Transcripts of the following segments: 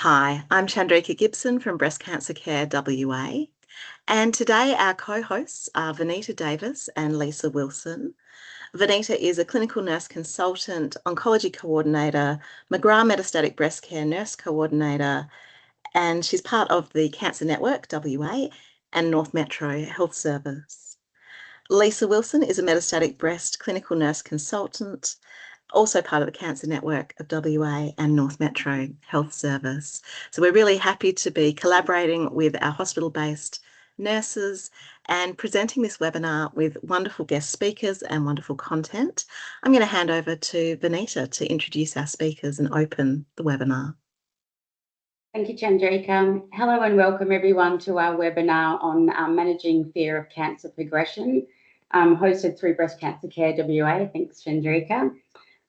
Hi, I'm Chandrika Gibson from Breast Cancer Care WA, and today our co-hosts are Vaneeta Davis and Lisa Wilson. Vaneeta is a clinical nurse consultant, oncology coordinator, McGrath Metastatic Breast Care nurse coordinator, and she's part of the Cancer Network WA and North Metro Health Service. Lisa Wilson is a metastatic breast clinical nurse consultant, also part of the Cancer Network of WA and North Metro Health Service. So we're really happy to be collaborating with our hospital-based nurses and presenting this webinar with wonderful guest speakers and wonderful content. I'm going to hand over to Vaneeta to introduce our speakers and open the webinar. Thank you, Chandrika. Hello and welcome everyone to our webinar on managing fear of cancer progression, hosted through Breast Cancer Care WA. Thanks, Chandrika.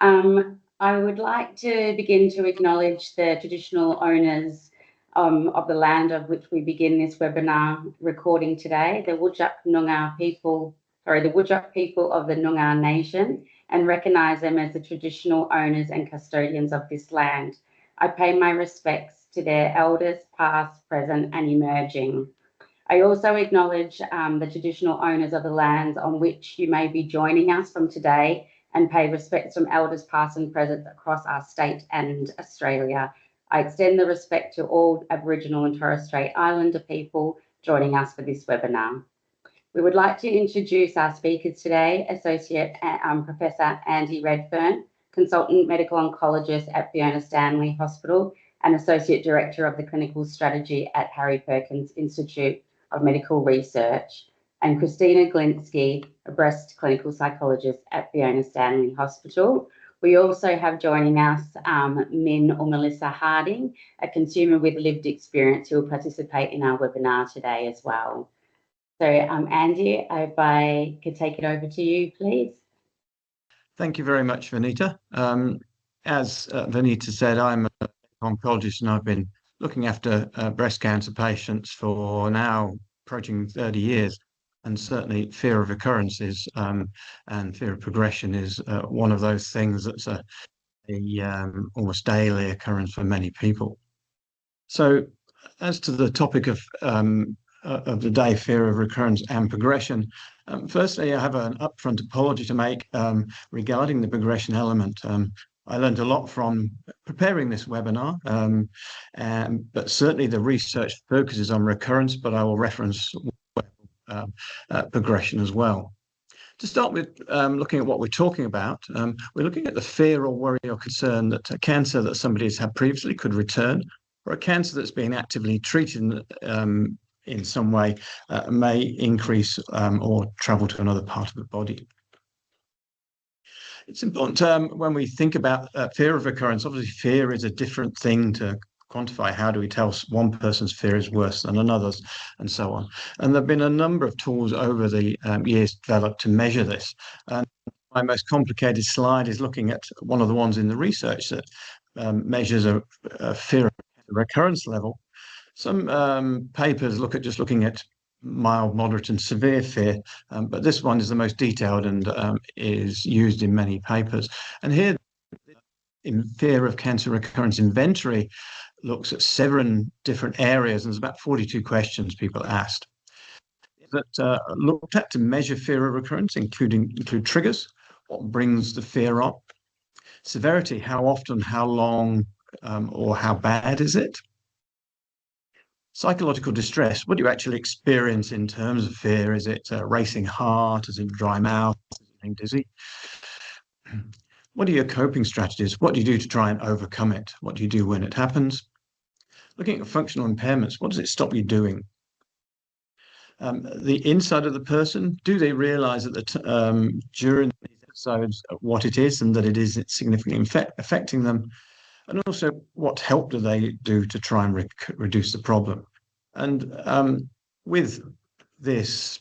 I would like to begin to acknowledge the traditional owners of the land of which we begin this webinar recording today, the Whadjuk people of the Noongar Nation, and recognise them as the traditional owners and custodians of this land. I pay my respects to their elders, past, present, and emerging. I also acknowledge the traditional owners of the lands on which you may be joining us from today, and pay respects from elders past and present across our state and Australia. I extend the respect to all Aboriginal and Torres Strait Islander people joining us for this webinar. We would like to introduce our speakers today, Associate Professor Andy Redfern, Consultant Medical Oncologist at Fiona Stanley Hospital and Associate Director of the Clinical Strategy at Harry Perkins Institute of Medical Research, and Krystyna Gilnski, a breast clinical psychologist at Fiona Stanley Hospital. We also have joining us Min or Melissa Harding, a consumer with lived experience who will participate in our webinar today as well. So Andy, if I could take it over to you, please. Thank you very much, Vaneeta. As Vaneeta said, I'm an oncologist and I've been looking after breast cancer patients for now approaching 30 years. And certainly fear of recurrence and fear of progression is one of those things that's a almost daily occurrence for many people. So as to the topic of the day, fear of recurrence and progression, firstly, I have an upfront apology to make regarding the progression element. I learned a lot from preparing this webinar, but certainly the research focuses on recurrence, but I will reference progression as well. To start with, looking at what we're talking about, we're looking at the fear or worry or concern that a cancer that somebody has had previously could return, or a cancer that's being actively treated in some way may increase or travel to another part of the body. It's important when we think about fear of recurrence. Obviously, fear is a different thing to quantify. How do we tell one person's fear is worse than another's, and so on? And there have been a number of tools over the years developed to measure this. And my most complicated slide is looking at one of the ones in the research that measures a fear of recurrence level. Some papers look at just looking at mild, moderate, and severe fear, but this one is the most detailed and is used in many papers. And here, in fear of cancer recurrence inventory, looks at 7 different areas, and there's about 42 questions people asked that looked at to measure fear of recurrence, include triggers, what brings the fear up, severity, how often, how long, or how bad is it, psychological distress, what do you actually experience in terms of fear? Is it a racing heart? Is it dry mouth? Is it being dizzy? What are your coping strategies? What do you do to try and overcome it? What do you do when it happens? Looking at functional impairments, what does it stop you doing? The inside of the person, do they realize that during these episodes what it is and that it is significantly affecting them? And also, what help do they do to try and reduce the problem? And with this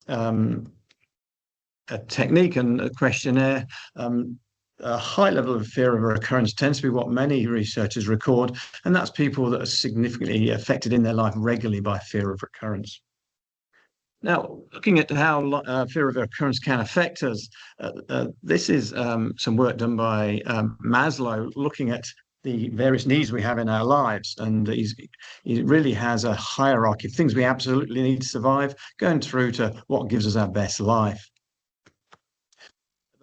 a technique and a questionnaire, a high level of fear of recurrence tends to be what many researchers record, and that's people that are significantly affected in their life regularly by fear of recurrence. Now, looking at how fear of recurrence can affect us, this is some work done by Maslow, looking at the various needs we have in our lives. And it really has a hierarchy of things we absolutely need to survive, going through to what gives us our best life.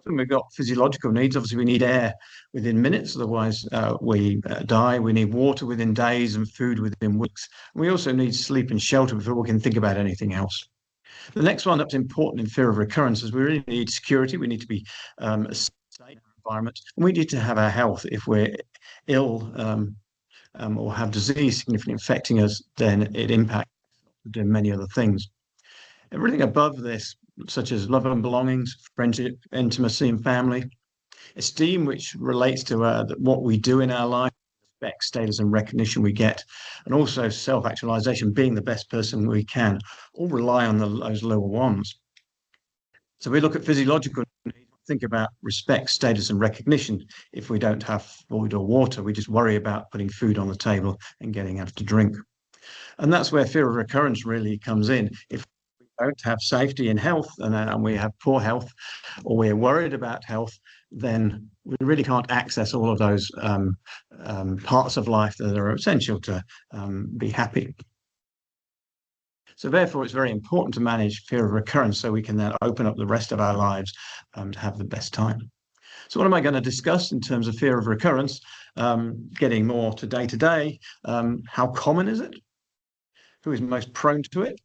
We've got physiological needs. Obviously, we need air within minutes, otherwise we die. We need water within days and food within weeks. We also need sleep and shelter before we can think about anything else. The next one that's important in fear of recurrence is we really need security. We need to be a safe environment. And we need to have our health. If we're ill or have disease significantly affecting us, then it impacts many other things. Everything above this, such as love and belongings, friendship, intimacy, and family, esteem, which relates to what we do in our life, respect, status, and recognition we get, and also self-actualization, being the best person we can, all rely on those lower ones. So we look at physiological needs, think about respect, status, and recognition. If we don't have food or water, we just worry about putting food on the table and getting enough to drink. And that's where fear of recurrence really comes in. If don't have safety in health and we have poor health, or we're worried about health, then we really can't access all of those parts of life that are essential to be happy. So therefore, it's very important to manage fear of recurrence so we can then open up the rest of our lives to have the best time. So what am I going to discuss in terms of fear of recurrence? Getting more to day, how common is it? Who is most prone to it?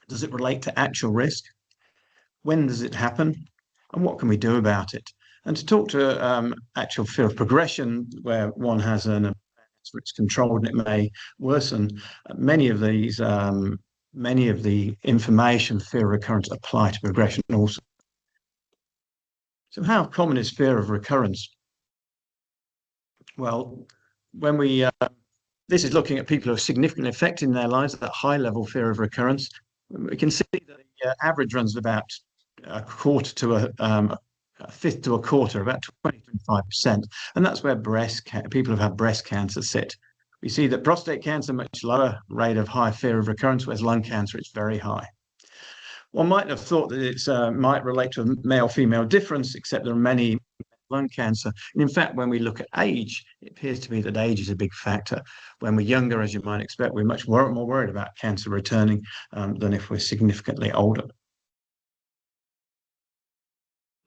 Does it relate to actual risk? When does it happen? And what can we do about it? And to talk to actual fear of progression, where one has an it's controlled and it may worsen, many of the information fear of recurrence apply to progression also. So how common is fear of recurrence? Well, when we this is looking at people who are significantly affected in their lives, that high level fear of recurrence. We can see that the average runs about a quarter to a fifth to a quarter, about 20-25%. And that's where people who've had breast cancer sit. We see that prostate cancer, much lower rate of high fear of recurrence, whereas lung cancer, it's very high. One might have thought that it might relate to a male-female difference, except there are many lung cancer. And in fact, when we look at age, it appears to be that age is a big factor. When we're younger, as you might expect, we're much more worried about cancer returning than if we're significantly older.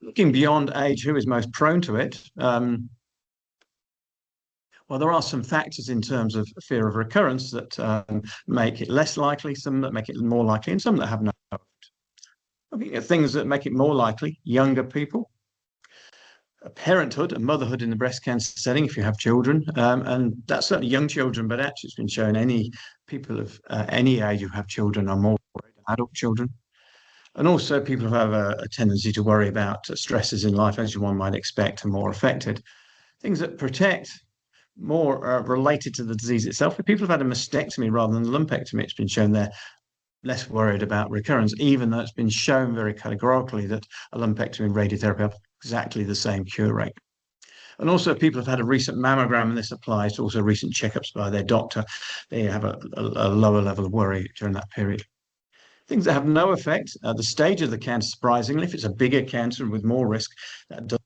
Looking beyond age, who is most prone to it? Well, there are some factors in terms of fear of recurrence that make it less likely, some that make it more likely, and some that have no effect. Looking at things that make it more likely, younger people, parenthood and motherhood in the breast cancer setting if you have children, and that's certainly young children, but actually it's been shown any people of any age who have children are more worried than adult children. And also people who have a tendency to worry about stresses in life, as one might expect, are more affected. Things that protect more related to the disease itself. If people have had a mastectomy rather than a lumpectomy, it's been shown they're less worried about recurrence, even though it's been shown very categorically that a lumpectomy and radiotherapy have exactly the same cure rate. And also people have had a recent mammogram, and this applies to also recent checkups by their doctor. They have a lower level of worry during that period. Things that have no effect, the stage of the cancer, surprisingly, if it's a bigger cancer with more risk, that does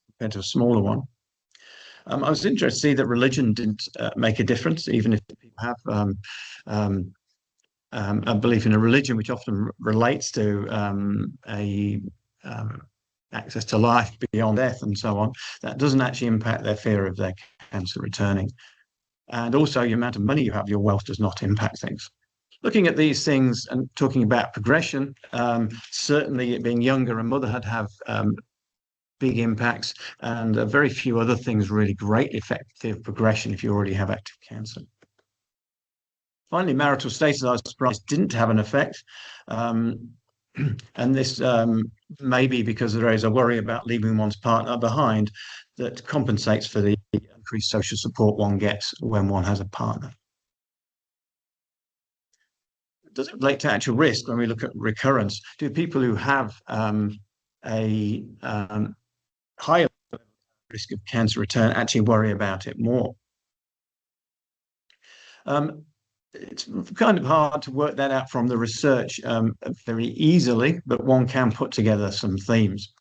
compared to a smaller one. I was interested to see that religion didn't make a difference, even if people have a belief in a religion, which often relates to access to life beyond death and so on. That doesn't actually impact their fear of their cancer returning. And also, the amount of money you have, your wealth does not impact things. Looking at these things and talking about progression, certainly being younger and motherhood have big impacts, and very few other things really greatly affect the progression if you already have active cancer. Finally, marital status, I was surprised, didn't have an effect. And this may be because there is a worry about leaving one's partner behind that compensates for the increased social support one gets when one has a partner. Does it relate to actual risk when we look at recurrence? Do people who have a higher risk of cancer return actually worry about it more? It's kind of hard to work that out from the research very easily, but one can put together some themes.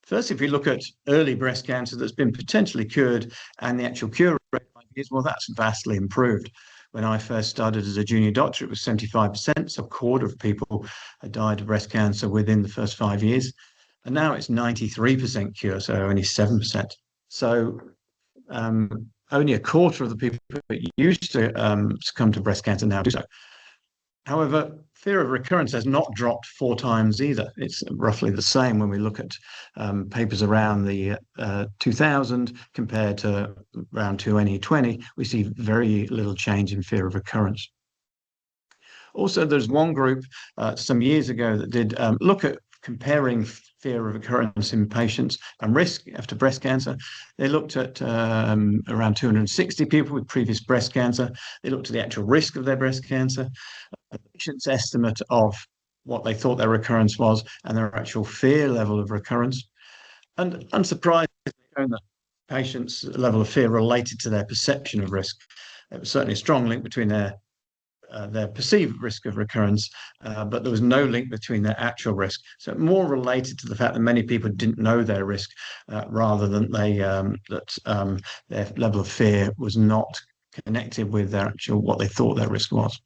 First, if we look at early breast cancer that's been potentially cured and the actual cure rate, well, that's vastly improved. When I first started as a junior doctor, it was 75%, so a quarter of people had died of breast cancer within the first 5 years. And now it's 93% cure, so only 7%. So only a quarter of the people that used to succumb to breast cancer now do so. However, fear of recurrence has not dropped 4 times either. It's roughly the same when we look at papers around the 2000 compared to around 2020. We see very little change in fear of recurrence. Also, there's one group some years ago that did look at comparing fear of recurrence in patients and risk after breast cancer. They looked at around 260 people with previous breast cancer. They looked at the actual risk of their breast cancer, a patient's estimate of what they thought their recurrence was, and their actual fear level of recurrence. And unsurprisingly, the patient's level of fear related to their perception of risk. There was certainly a strong link between their perceived risk of recurrence, but there was no link between their actual risk. So more related to the fact that many people didn't know their risk, rather than their level of fear was not connected with their actual what they thought their risk was.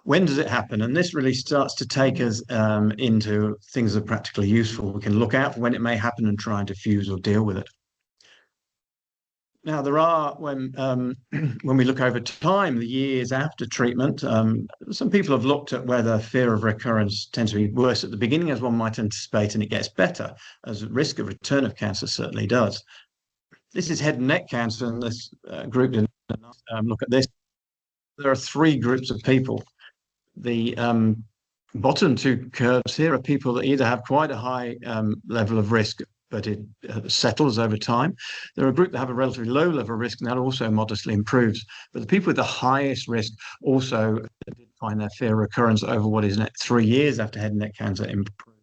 When does it happen? And this really starts to take us into things that are practically useful. We can look out for when it may happen and try and diffuse or deal with it. Now, there are, when we look over time, the years after treatment, some people have looked at whether fear of recurrence tends to be worse at the beginning, as one might anticipate, and it gets better, as the risk of return of cancer certainly does. This is head and neck cancer, and this group didn't look at this. There are 3 groups of people. The bottom 2 curves here are people that either have quite a high level of risk, but it settles over time. There are a group that have a relatively low level of risk, and that also modestly improves. But the people with the highest risk also did find their fear of recurrence over what is 3 years after head and neck cancer improve.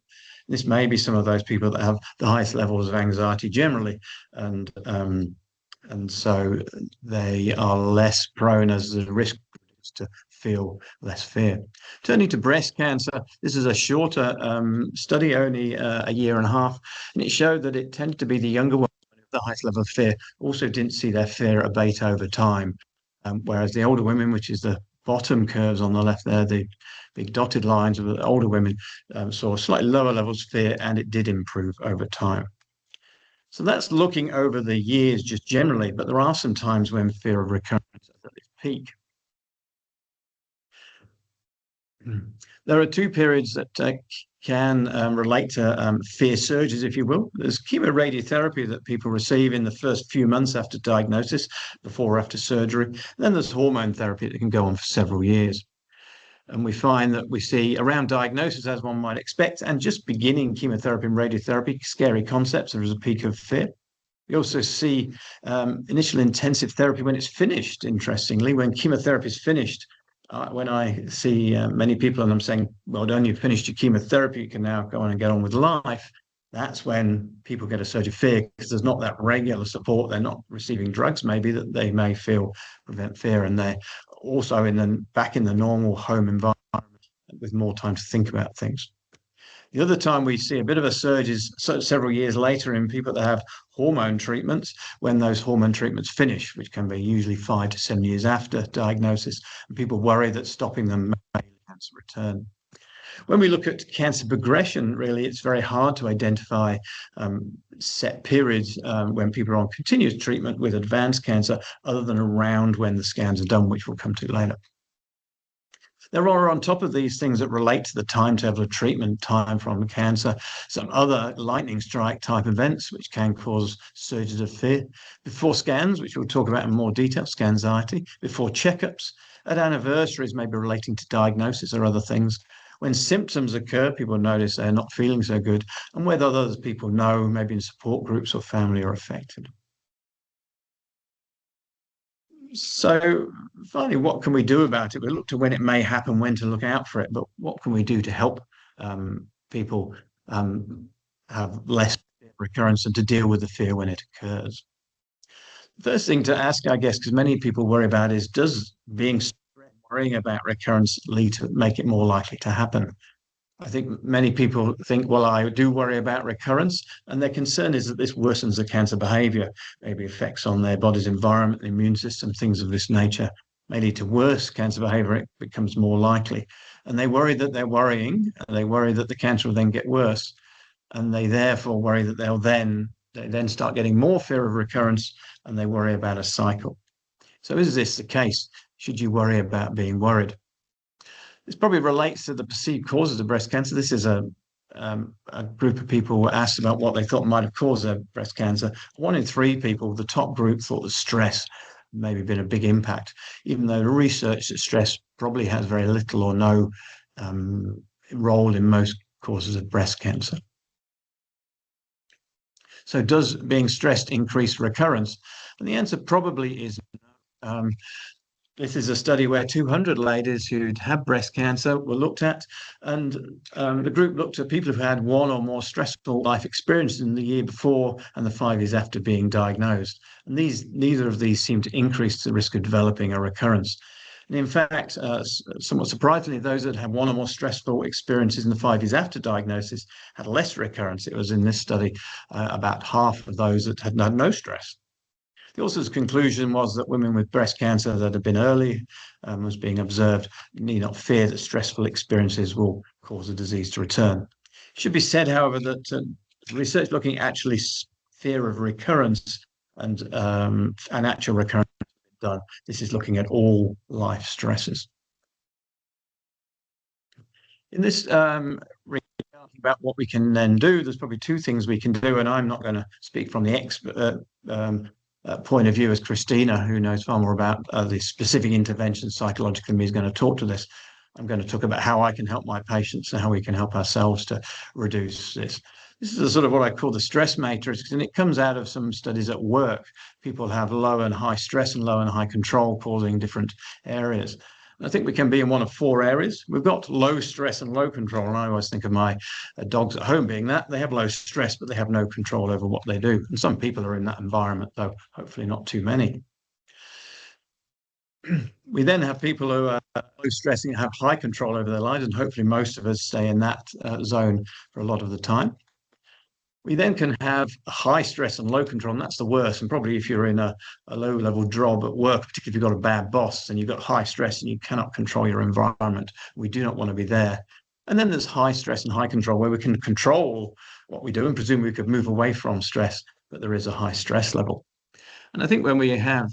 This may be some of those people that have the highest levels of anxiety generally, and so they are less prone as the risk to feel less fear. Turning to breast cancer, this is a shorter study, only a year and a half, and it showed that it tended to be the younger ones with the highest level of fear also didn't see their fear abate over time, whereas the older women, which is the bottom curves on the left there, the big dotted lines of the older women, saw slightly lower levels of fear, and it did improve over time. So that's looking over the years just generally, but there are some times when fear of recurrence is at its peak. There are 2 periods that can relate to fear surges, if you will. There's chemoradiotherapy that people receive in the first few months after diagnosis, before or after surgery. And then there's hormone therapy that can go on for several years. And we find that we see around diagnosis, as one might expect, and just beginning chemotherapy and radiotherapy, scary concepts, there is a peak of fear. We also see initial intensive therapy when it's finished, interestingly. When chemotherapy is finished, when I see many people and I'm saying, well done, you've finished your chemotherapy, you can now go on and get on with life. That's when people get a surge of fear, because there's not that regular support. They're not receiving drugs, maybe, that they may feel prevent fear. And they're also back in the normal home environment with more time to think about things. The other time we see a bit of a surge is several years later in people that have hormone treatments, when those hormone treatments finish, which can be usually 5 to 7 years after diagnosis, and people worry that stopping them may cancer return. When we look at cancer progression, really, it's very hard to identify set periods when people are on continuous treatment with advanced cancer, other than around when the scans are done, which we'll come to later. There are, on top of these things that relate to the timetable of treatment, time from cancer, some other lightning strike type events which can cause surges of fear. Before scans, which we'll talk about in more detail, Scanxiety. Before checkups, at anniversaries, maybe relating to diagnosis or other things. When symptoms occur, people notice they're not feeling so good, and whether others people know, maybe in support groups or family, are affected. So finally, what can we do about it? We look to when it may happen, when to look out for it, but what can we do to help people have less recurrence and to deal with the fear when it occurs? First thing to ask, I guess, because many people worry about, is does being worrying about recurrence lead to make it more likely to happen? I think many people think, well, I do worry about recurrence, and their concern is that this worsens the cancer behavior, maybe effects on their body's environment, the immune system, things of this nature may lead to worse cancer behavior. It becomes more likely. And they worry that they're worrying, and they worry that the cancer will then get worse. And they therefore worry that they then start getting more fear of recurrence, and they worry about a cycle. So is this the case? Should you worry about being worried? This probably relates to the perceived causes of breast cancer. This is a group of people were asked about what they thought might have caused their breast cancer. 1 in 3 people, the top group, thought that stress maybe been a big impact, even though the research that stress probably has very little or no role in most causes of breast cancer. So does being stressed increase recurrence? And the answer probably is no. This is a study where 200 ladies who'd had breast cancer were looked at, and the group looked at people who had 1 or more stressful life experiences in the year before and the 5 years after being diagnosed. And neither of these seemed to increase the risk of developing a recurrence. And in fact, somewhat surprisingly, those that had 1 or more stressful experiences in the 5 years after diagnosis had less recurrence. It was in this study about half of those that had no stress. The author's conclusion was that women with breast cancer that had been early was being observed need not fear that stressful experiences will cause the disease to return. It should be said, however, that research looking actually fear of recurrence and actual recurrence done. This is looking at all life stresses. In this about what we can then do, there's probably 2 things we can do, and I'm not going to speak from the expert point of view as Krystyna, who knows far more about the specific interventions psychologically, is going to talk to this. I'm going to talk about how I can help my patients and how we can help ourselves to reduce this. This is a sort of what I call the stress matrix, and it comes out of some studies at work. People have low and high stress and low and high control causing different areas. I think we can be in one of 4 areas. We've got low stress and low control. And I always think of my dogs at home being that. They have low stress, but they have no control over what they do. And some people are in that environment, though hopefully not too many. We then have people who are low stressing and have high control over their lives. And hopefully most of us stay in that zone for a lot of the time. We then can have high stress and low control, and that's the worst. And probably if you're in a low-level job at work, particularly if you've got a bad boss and you've got high stress and you cannot control your environment, we do not want to be there. And then there's high stress and high control, where we can control what we do, and presumably we could move away from stress, but there is a high stress level. And I think when we have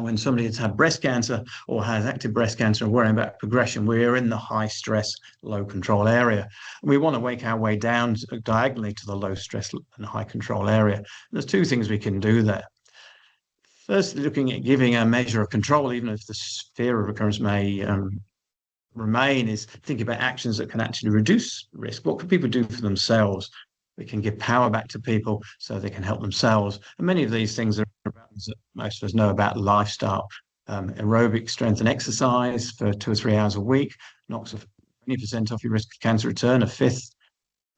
when somebody has had breast cancer or has active breast cancer and worrying about progression, we're in the high stress, low control area. And we want to work our way down diagonally to the low stress and high control area. And there's 2 things we can do there. Firstly, looking at giving a measure of control, even if the fear of recurrence may remain, is thinking about actions that can actually reduce risk. What can people do for themselves? We can give power back to people so they can help themselves. And many of these things are about things that most of us know about: lifestyle, aerobic strength and exercise for 2 or 3 hours a week knocks 20% off your risk of cancer return, a fifth.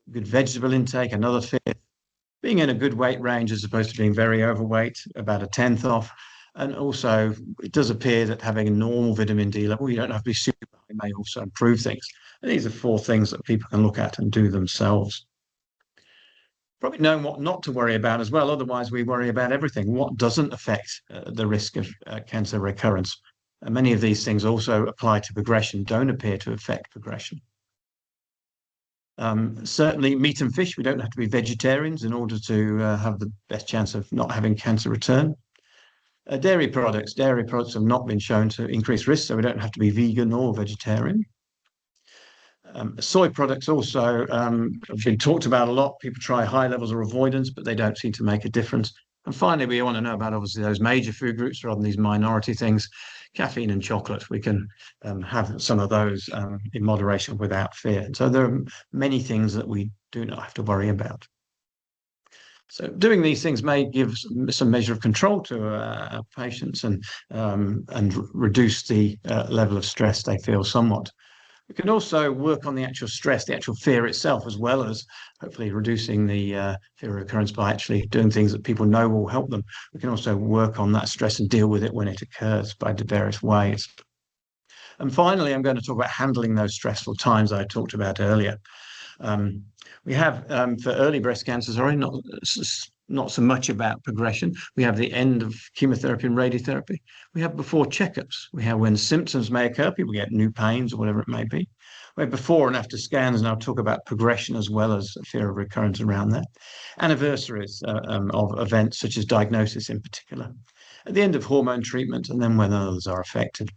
Good vegetable intake, another fifth. Being in a good weight range as opposed to being very overweight, about a 10th off. And also, it does appear that having a normal vitamin D level, you don't have to be super high, may also improve things. And these are 4 things that people can look at and do themselves. Probably knowing what not to worry about as well. Otherwise, we worry about everything. What doesn't affect the risk of cancer recurrence? And many of these things also apply to progression, don't appear to affect progression. Certainly, meat and fish, we don't have to be vegetarians in order to have the best chance of not having cancer return. Dairy products have not been shown to increase risk, so we don't have to be vegan or vegetarian. Soy products also have been talked about a lot. People try high levels of avoidance, but they don't seem to make a difference. And finally, we want to know about obviously those major food groups rather than these minority things. Caffeine and chocolate, we can have some of those in moderation without fear. So there are many things that we do not have to worry about. So doing these things may give some measure of control to our patients and reduce the level of stress they feel somewhat. We can also work on the actual stress, the actual fear itself, as well as hopefully reducing the fear of recurrence by actually doing things that people know will help them. We can also work on that stress and deal with it when it occurs by various ways. And finally, I'm going to talk about handling those stressful times I talked about earlier. We have for early breast cancer, not so much about progression. We have the end of chemotherapy and radiotherapy. We have before checkups. We have when symptoms may occur, people get new pains or whatever it may be. We have before and after scans, and I'll talk about progression as well as fear of recurrence around that. Anniversaries of events such as diagnosis in particular. At the end of hormone treatment, and then when others are affected.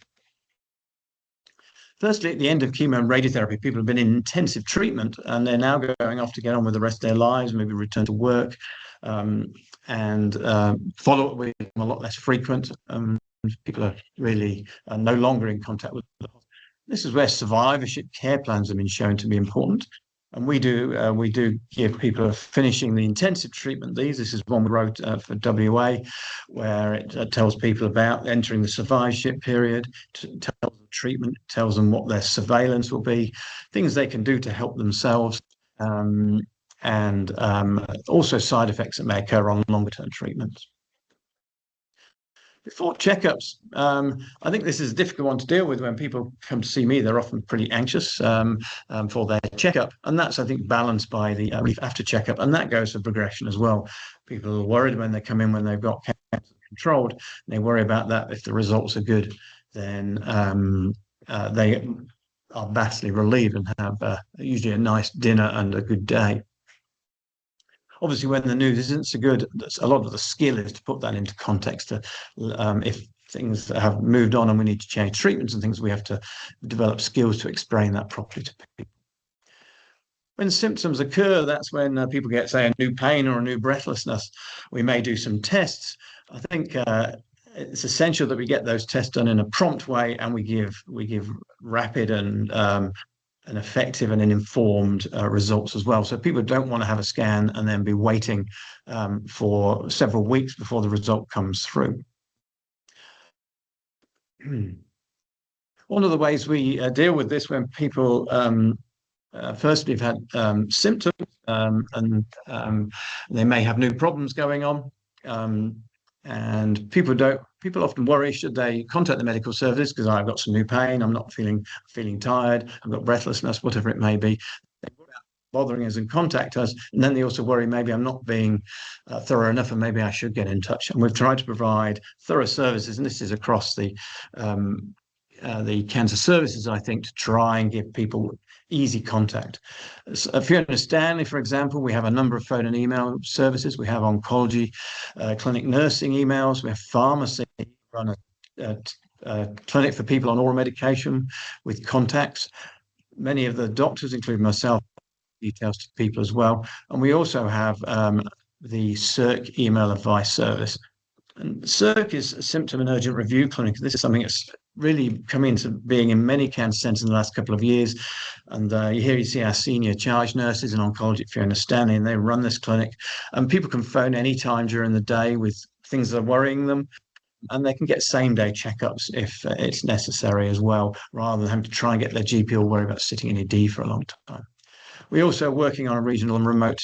Firstly, at the end of chemo and radiotherapy, people have been in intensive treatment and they're now going off to get on with the rest of their lives, maybe return to work, and follow-up with them a lot less frequent. People are really no longer in contact with the hospital. This is where survivorship care plans have been shown to be important. And we do give people who are finishing the intensive treatment. This is one we wrote for WA, where it tells people about entering the survivorship period, tells them treatment, tells them what their surveillance will be, things they can do to help themselves, and also side effects that may occur on longer term treatments. Before checkups, I think this is a difficult one to deal with. When people come to see me, they're often pretty anxious for their checkup. And that's, I think, balanced by the after checkup. And that goes for progression as well. People are worried when they come in when they've got cancer controlled. They worry about that. If the results are good, then they are vastly relieved and have usually a nice dinner and a good day. Obviously, when the news isn't so good, a lot of the skill is to put that into context. If things have moved on and we need to change treatments and things, we have to develop skills to explain that properly to people. When symptoms occur, that's when people get, say, a new pain or a new breathlessness. We may do some tests. I think it's essential that we get those tests done in a prompt way, and we give rapid and effective and informed results as well. So people don't want to have a scan and then be waiting for several weeks before the result comes through. One of the ways we deal with this when people firstly have had symptoms and they may have new problems going on, and people often worry, should they contact the medical service because I've got some new pain, I'm not feeling tired, I've got breathlessness, whatever it may be. They worry about bothering us and contact us, and then they also worry maybe I'm not being thorough enough and maybe I should get in touch. And we've tried to provide thorough services, and this is across the cancer services, I think, to try and give people easy contact. Fiona, Stanley, for example, we have a number of phone and email services. We have oncology, clinic nursing emails. We have pharmacy, run a clinic for people on oral medication with contacts. Many of the doctors, including myself, details to people as well. And we also have the CIRC email advice service. And CIRC is a symptom and urgent review clinic. This is something that's really come into being in many cancer centres in the last couple of years. And here you see our senior charge nurses in oncology, Fiona, Stanley, and they run this clinic. And people can phone any time during the day with things that are worrying them. And they can get same-day checkups if it's necessary as well, rather than having to try and get their GP or worry about sitting in ED for a long time. We're also working on a regional and remote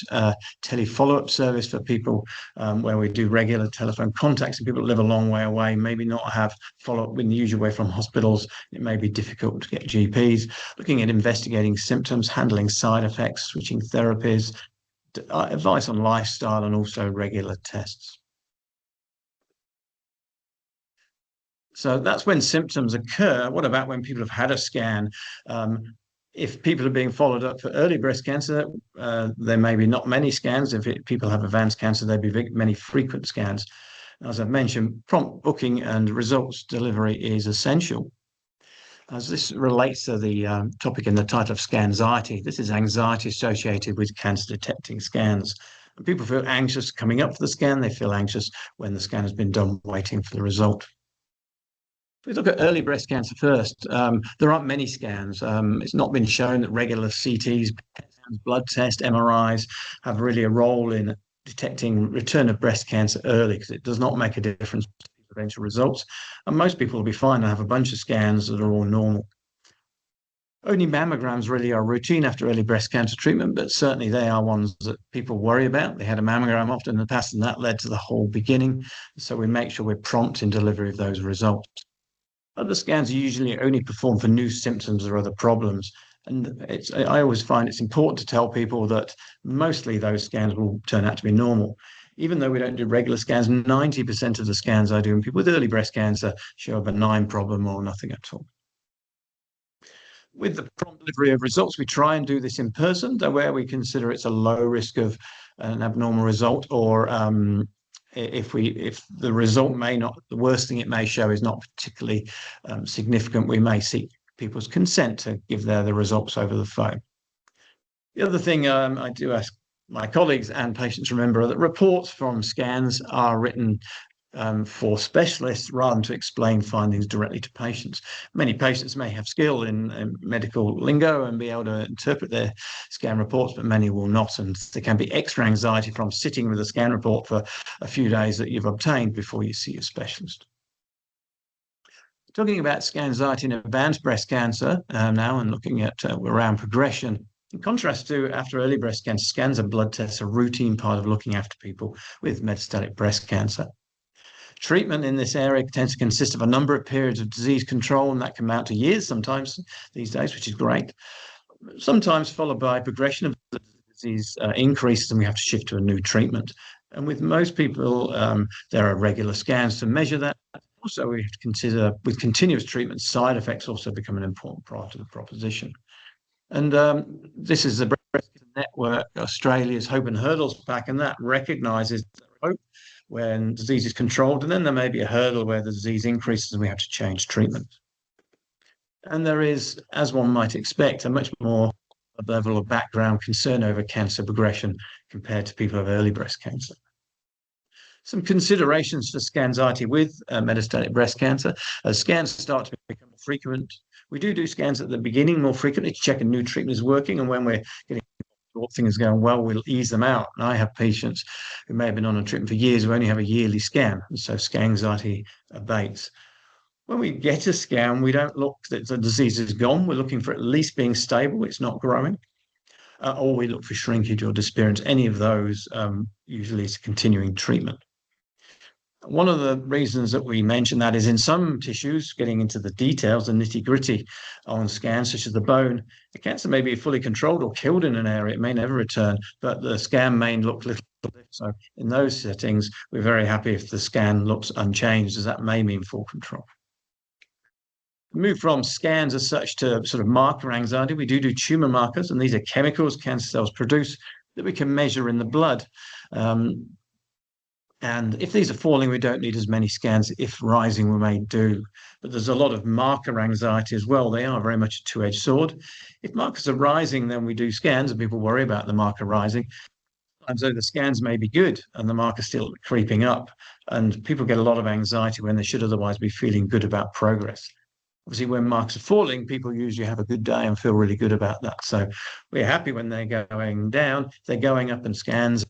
tele-follow-up service for people where we do regular telephone contacts, and people that live a long way away, maybe not have follow-up in the usual way from hospitals. It may be difficult to get GPs. Looking at investigating symptoms, handling side effects, switching therapies, advice on lifestyle, and also regular tests. So that's when symptoms occur. What about when people have had a scan? If people are being followed up for early breast cancer, there may be not many scans. If people have advanced cancer, there'd be many frequent scans. As I've mentioned, prompt booking and results delivery is essential. As this relates to the topic in the title of Scanxiety, this is anxiety associated with cancer detecting scans. And people feel anxious coming up for the scan. They feel anxious when the scan has been done, waiting for the result. If we look at early breast cancer first, there aren't many scans. It's not been shown that regular CTs, blood tests, MRIs have really a role in detecting return of breast cancer early, because it does not make a difference to eventual results. And most people will be fine and have a bunch of scans that are all normal. Only mammograms really are routine after early breast cancer treatment, but certainly they are ones that people worry about. They had a mammogram often in the past, and that led to the whole beginning. So we make sure we're prompt in delivery of those results. Other scans are usually only performed for new symptoms or other problems. And I always find it's important to tell people that mostly those scans will turn out to be normal. Even though we don't do regular scans, 90% of the scans I do in people with early breast cancer show a benign problem or nothing at all. With the prompt delivery of results, we try and do this in person, where we consider it's a low risk of an abnormal result, or if the result the worst thing it may show is not particularly significant, we may seek people's consent to give the results over the phone. The other thing I do ask my colleagues and patients remember are that reports from scans are written for specialists rather than to explain findings directly to patients. Many patients may have skill in medical lingo and be able to interpret their scan reports, but many will not. And there can be extra anxiety from sitting with a scan report for a few days that you've obtained before you see a specialist. Talking about Scanxiety in advanced breast cancer now, and looking at around progression. In contrast to after early breast cancer, scans and blood tests are a routine part of looking after people with metastatic breast cancer. Treatment in this area tends to consist of a number of periods of disease control, and that can amount to years sometimes these days, which is great. Sometimes followed by progression of the disease increases and we have to shift to a new treatment. And with most people, there are regular scans to measure that. Also, we have to consider with continuous treatment, side effects also become an important part of the proposition. And this is the Breast Cancer Network, Australia's Hope and Hurdles pack, and that recognises hope when disease is controlled, and then there may be a hurdle where the disease increases and we have to change treatment. And there is, as one might expect, a much more level of background concern over cancer progression compared to people with early breast cancer. Some considerations for Scanxiety with metastatic breast cancer. As scans start to become frequent, we do scans at the beginning more frequently to check a new treatment is working, and when we're getting things going well, we'll ease them out. And I have patients who may have been on a treatment for years who only have a yearly scan, and so Scanxiety abates. When we get a scan, we don't look that the disease is gone. We're looking for at least being stable, it's not growing, or we look for shrinkage or disappearance. Any of those usually is continuing treatment. One of the reasons that we mention that is in some tissues, getting into the details and nitty-gritty on scans, such as the bone, the cancer may be fully controlled or killed in an area. It may never return, but the scan may look little. So in those settings, we're very happy if the scan looks unchanged, as that may mean full control. Move from scans as such to sort of marker anxiety. We do tumor markers, and these are chemicals cancer cells produce that we can measure in the blood. And if these are falling, we don't need as many scans. If rising, we may do. But there's a lot of marker anxiety as well. They are very much a two-edged sword. If markers are rising, then we do scans, and people worry about the marker rising. And so the scans may be good, and the marker's still creeping up. And people get a lot of anxiety when they should otherwise be feeling good about progress. Obviously, when marks are falling, people usually have a good day and feel really good about that. So we're happy when they're going down. If they're going up and scans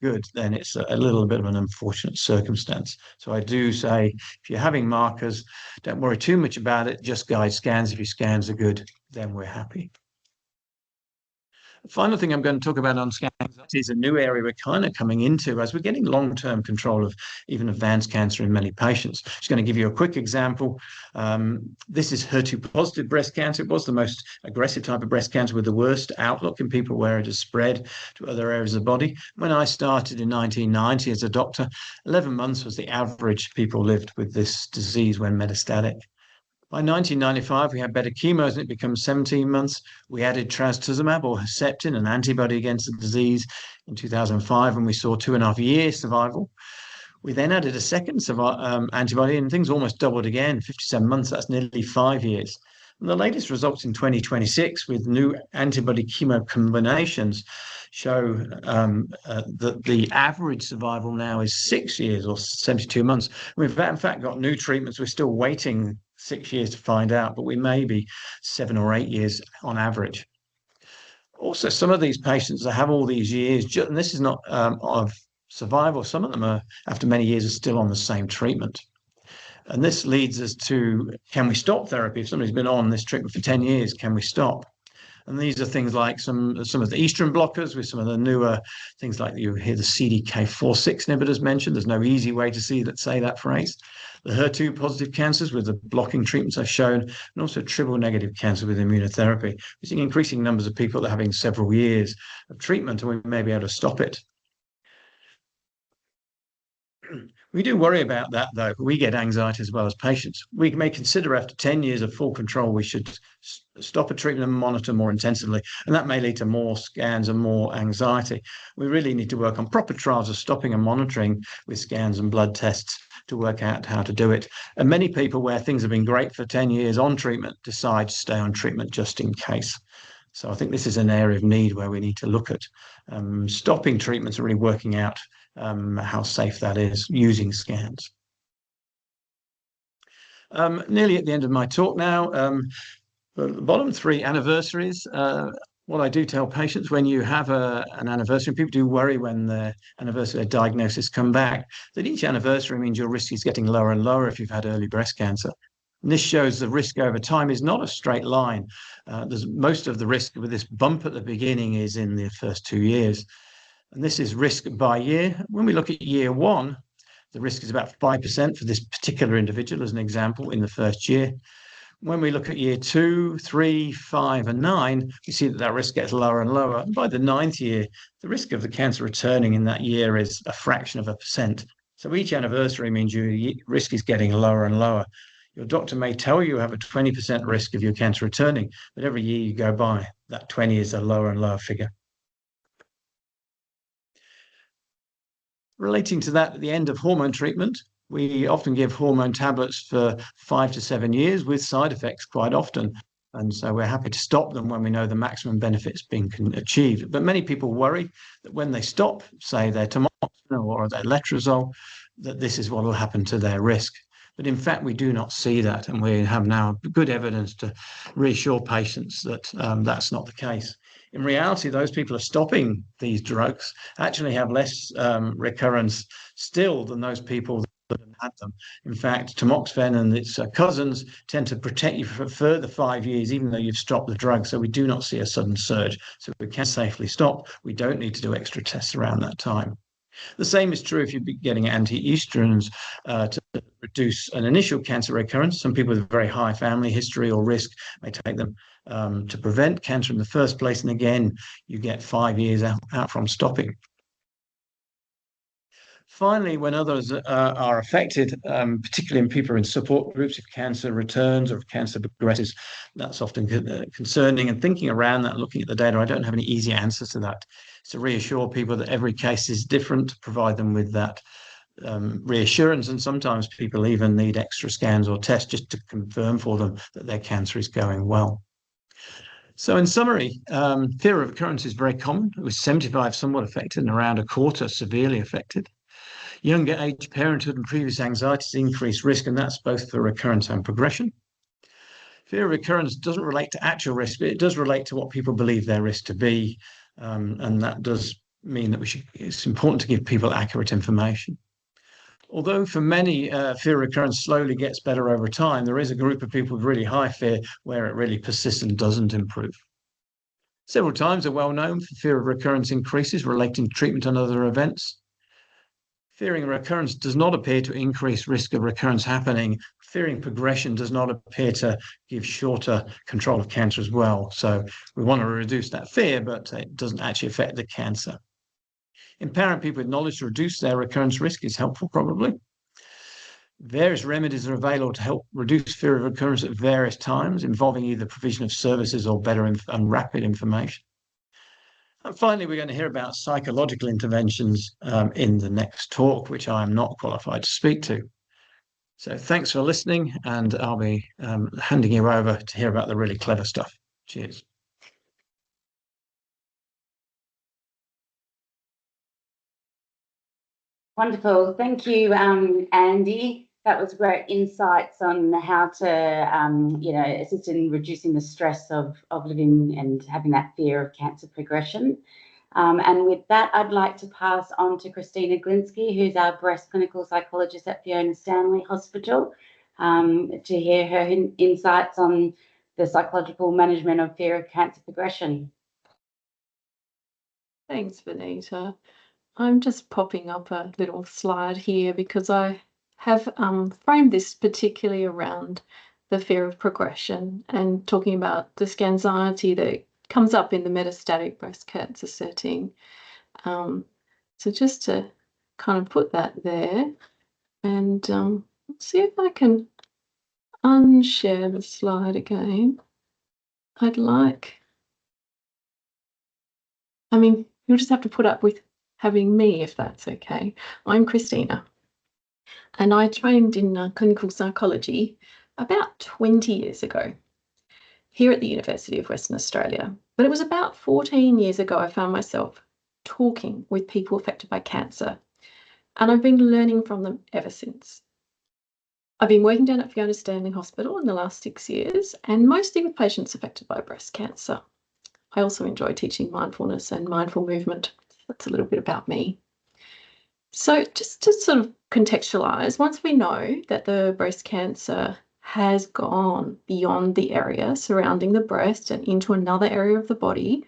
good, then it's a little bit of an unfortunate circumstance. So I do say, if you're having markers, don't worry too much about it. Just guide scans. If your scans are good, then we're happy. The final thing I'm going to talk about on scans is a new area we're kind of coming into as we're getting long-term control of even advanced cancer in many patients. Just going to give you a quick example. This is HER2-positive breast cancer. It was the most aggressive type of breast cancer with the worst outlook in people where it has spread to other areas of the body. When I started in 1990 as a doctor, 11 months was the average people lived with this disease when metastatic. By 1995, we had better chemos and it becomes 17 months. We added trastuzumab or Herceptin, an antibody against the disease, in 2005, and we saw 2.5-year survival. We then added a second antibody and things almost doubled again, 57 months, that's nearly 5 years. And the latest results in 2026 with new antibody chemo combinations show that the average survival now is 6 years or 72 months. We've in fact got new treatments. We're still waiting 6 years to find out, but we may be 7 or 8 years on average. Also, some of these patients that have all these years, and this is not of survival, some of them are, after many years, are still on the same treatment. And this leads us to, can we stop therapy? If somebody's been on this treatment for 10 years, can we stop? And these are things like some of the estrogen blockers with some of the newer things like you hear the CDK4/6 inhibitors mentioned. There's no easy way to say that phrase. The HER2 positive cancers with the blocking treatments I've shown, and also triple negative cancer with immunotherapy. We're seeing increasing numbers of people that are having several years of treatment, and we may be able to stop it. We do worry about that, though. We get anxiety as well as patients. We may consider after 10 years of full control, we should stop a treatment and monitor more intensively. And that may lead to more scans and more anxiety. We really need to work on proper trials of stopping and monitoring with scans and blood tests to work out how to do it. And many people where things have been great for 10 years on treatment decide to stay on treatment just in case. So I think this is an area of need where we need to look at stopping treatments and really working out how safe that is using scans. Nearly at the end of my talk now. The bottom 3 anniversaries. What I do tell patients, when you have an anniversary, people do worry when their anniversary diagnosis come back, that each anniversary means your risk is getting lower and lower if you've had early breast cancer. And this shows the risk over time is not a straight line. There's most of the risk with this bump at the beginning is in the first 2 years. And this is risk by year. When we look at year 1, the risk is about 5% for this particular individual, as an example, in the first year. When we look at year 2, 3, 5, and 9, we see that that risk gets lower and lower. And by the 9th year, the risk of the cancer returning in that year is a fraction of a percent. So each anniversary means your risk is getting lower and lower. Your doctor may tell you have a 20% risk of your cancer returning, but every year you go by, that 20 is a lower and lower figure. Relating to that, at the end of hormone treatment, we often give hormone tablets for 5 to 7 years with side effects quite often. And so we're happy to stop them when we know the maximum benefits being achieved. But many people worry that when they stop, say their tamoxifen or their letrozole, that this is what will happen to their risk. But in fact, we do not see that. And we have now good evidence to reassure patients that that's not the case. In reality, those people are stopping these drugs actually have less recurrence still than those people that have had them. In fact, tamoxifen and its cousins tend to protect you for a further 5 years, even though you've stopped the drug. So we do not see a sudden surge. So we can safely stop. We don't need to do extra tests around that time. The same is true if you're getting anti-estrogens to reduce an initial cancer recurrence. Some people with a very high family history or risk may take them to prevent cancer in the first place. And again, you get 5 years out from stopping. Finally, when others are affected, particularly in people in support groups, if cancer returns or if cancer progresses, that's often concerning. And thinking around that, looking at the data, I don't have any easy answers to that. To reassure people that every case is different, to provide them with that reassurance. And sometimes people even need extra scans or tests just to confirm for them that their cancer is going well. So in summary, fear of recurrence is very common. It was 75 somewhat affected and around a quarter severely affected. Younger age parenthood and previous anxieties increase risk, and that's both for recurrence and progression. Fear of recurrence doesn't relate to actual risk, but it does relate to what people believe their risk to be. And that does mean that it's important to give people accurate information. Although for many, fear of recurrence slowly gets better over time, there is a group of people with really high fear where it really persists and doesn't improve. Several times are well known for fear of recurrence increases relating to treatment and other events. Fearing recurrence does not appear to increase risk of recurrence happening. Fearing progression does not appear to give shorter control of cancer as well. So we want to reduce that fear, but it doesn't actually affect the cancer. Empowering people with knowledge to reduce their recurrence risk is helpful, probably. Various remedies are available to help reduce fear of recurrence at various times, involving either provision of services or better and rapid information. And finally, we're going to hear about psychological interventions in the next talk, which I am not qualified to speak to. So thanks for listening, and I'll be handing you over to hear about the really clever stuff. Cheers. Wonderful. Thank you, Andy. That was great insights on how to, assist in reducing the stress of living and having that fear of cancer progression. And with that, I'd like to pass on to Krystyna Gilnski, who's our breast clinical psychologist at Fiona Stanley Hospital, to hear her insights on the psychological management of fear of cancer progression. Thanks, Vaneeta. I'm just popping up a little slide here because I have framed this particularly around the fear of progression and talking about the Scanxiety that comes up in the metastatic breast cancer setting. So just to kind of put that there and see if I can unshare the slide again. You'll just have to put up with having me if that's okay. I'm Krystyna, and I trained in clinical psychology about 20 years ago here at the University of Western Australia. But it was about 14 years ago I found myself talking with people affected by cancer, and I've been learning from them ever since. I've been working down at Fiona Stanley Hospital in the last 6 years, and mostly with patients affected by breast cancer. I also enjoy teaching mindfulness and mindful movement. That's a little bit about me. So just to sort of contextualise, once we know that the breast cancer has gone beyond the area surrounding the breast and into another area of the body,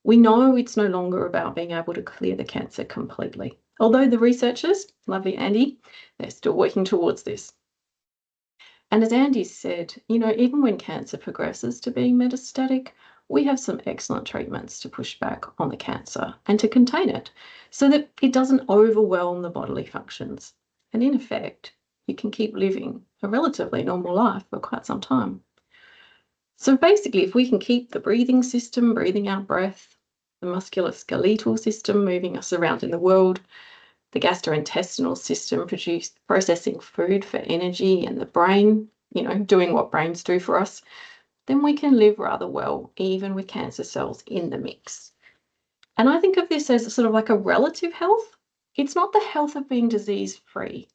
we know it's no longer about being able to clear the cancer completely. Although the researchers, lovely Andy, they're still working towards this. And as Andy said, even when cancer progresses to being metastatic, we have some excellent treatments to push back on the cancer and to contain it so that it doesn't overwhelm the bodily functions. And in effect, you can keep living a relatively normal life for quite some time. So basically, if we can keep the breathing system, breathing out breath, the musculoskeletal system moving us around in the world, the gastrointestinal system processing food for energy, and the brain, doing what brains do for us, then we can live rather well, even with cancer cells in the mix. And I think of this as sort of like a relative health. It's not the health of being disease-free,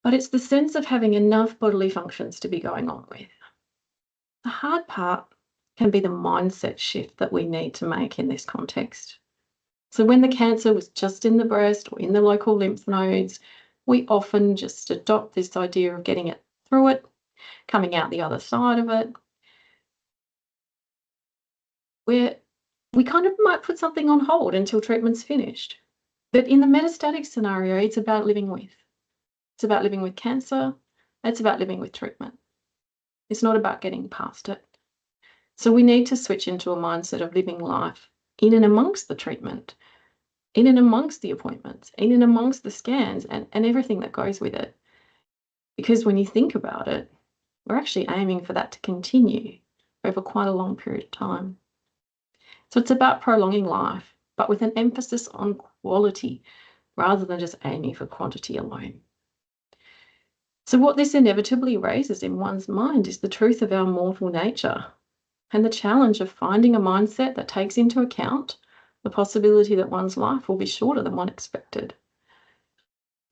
but it's the sense of having enough bodily functions to be going on with. The hard part can be the mindset shift that we need to make in this context. So when the cancer was just in the breast or in the local lymph nodes, we often just adopt this idea of getting it through it, coming out the other side of it, where we kind of might put something on hold until treatment's finished. But in the metastatic scenario, it's about living with. It's about living with cancer. It's about living with treatment. It's not about getting past it. So we need to switch into a mindset of living life in and amongst the treatment, in and amongst the appointments, in and amongst the scans and everything that goes with it. Because when you think about it, we're actually aiming for that to continue over quite a long period of time. So it's about prolonging life, but with an emphasis on quality rather than just aiming for quantity alone. So what this inevitably raises in one's mind is the truth of our mortal nature and the challenge of finding a mindset that takes into account the possibility that one's life will be shorter than one expected.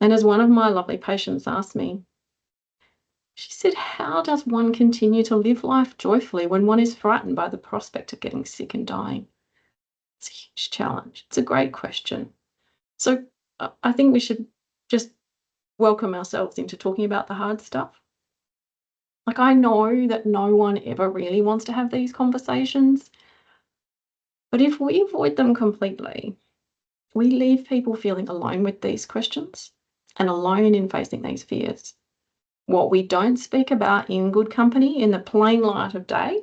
And as one of my lovely patients asked me, she said, how does one continue to live life joyfully when one is frightened by the prospect of getting sick and dying? It's a huge challenge. It's a great question. So I think we should just welcome ourselves into talking about the hard stuff. Like, I know that no one ever really wants to have these conversations, but if we avoid them completely, we leave people feeling alone with these questions and alone in facing these fears. What we don't speak about in good company, in the plain light of day,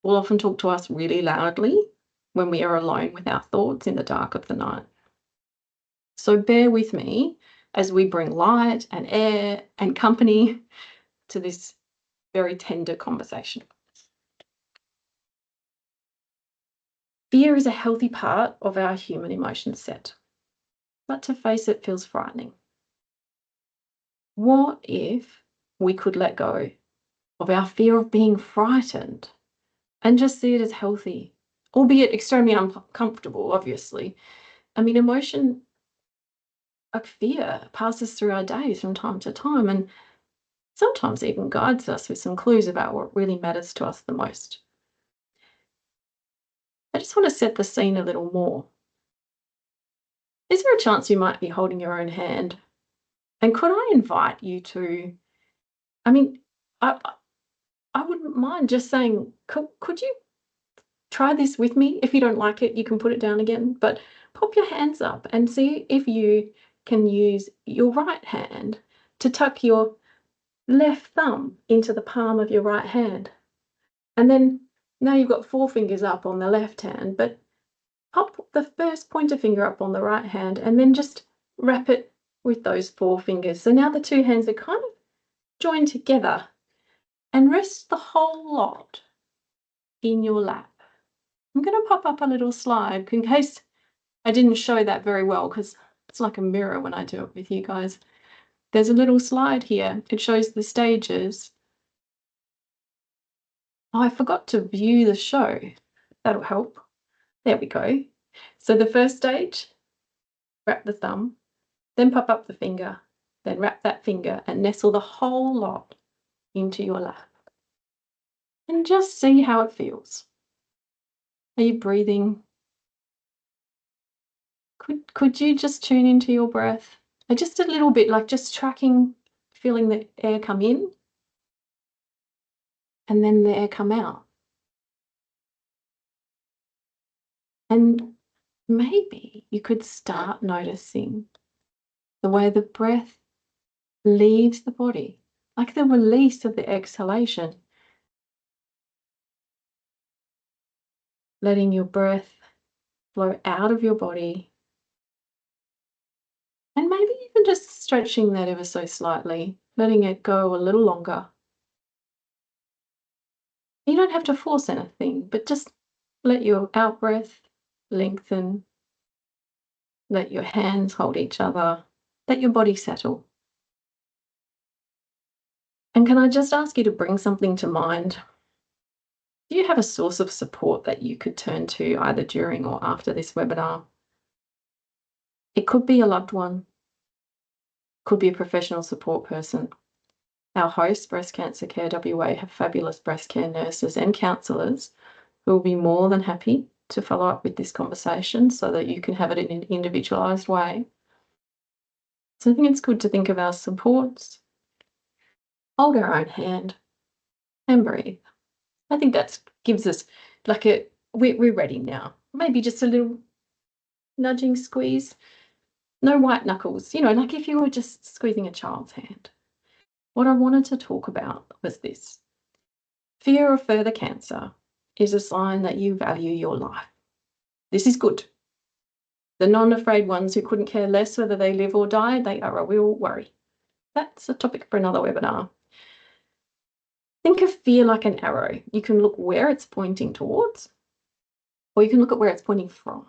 will often talk to us really loudly when we are alone with our thoughts in the dark of the night. So bear with me as we bring light and air and company to this very tender conversation. Fear is a healthy part of our human emotion set, but to face it feels frightening. What if we could let go of our fear of being frightened and just see it as healthy, albeit extremely uncomfortable, obviously? I mean, emotion like fear passes through our days from time to time and sometimes even guides us with some clues about what really matters to us the most. I just want to set the scene a little more. Is there a chance you might be holding your own hand? And could I invite you to, I wouldn't mind just saying, could you try this with me? If you don't like it, you can put it down again, but pop your hands up and see if you can use your right hand to tuck your left thumb into the palm of your right hand. And then now you've got 4 fingers up on the left hand, but pop the first pointer finger up on the right hand and then just wrap it with those 4 fingers. So now the 2 hands are kind of joined together, and rest the whole lot in your lap. I'm going to pop up a little slide in case I didn't show that very well, because it's like a mirror when I do it with you guys. There's a little slide here. It shows the stages. Oh, I forgot to view the show. That'll help. There we go. So the first stage, wrap the thumb, then pop up the finger, then wrap that finger and nestle the whole lot into your lap. And just see how it feels. Are you breathing? Could you just tune into your breath? Just a little bit, like just tracking, feeling the air come in and then the air come out. And maybe you could start noticing the way the breath leaves the body, like the release of the exhalation. Letting your breath flow out of your body. And maybe even just stretching that ever so slightly, letting it go a little longer. You don't have to force anything, but just let your out-breath lengthen. Let your hands hold each other. Let your body settle. And can I just ask you to bring something to mind? Do you have a source of support that you could turn to either during or after this webinar? It could be a loved one. Could be a professional support person. Our hosts, Breast Cancer Care WA, have fabulous breast care nurses and counsellors who will be more than happy to follow up with this conversation so that you can have it in an individualised way. So I think it's good to think of our supports, hold our own hand and breathe. I think that gives us like we're ready now. Maybe just a little nudging squeeze. No white knuckles, like if you were just squeezing a child's hand. What I wanted to talk about was this. Fear of further cancer is a sign that you value your life. This is good. The non-afraid ones who couldn't care less whether they live or die, they are a real worry. That's a topic for another webinar. Think of fear like an arrow. You can look where it's pointing towards, or you can look at where it's pointing from.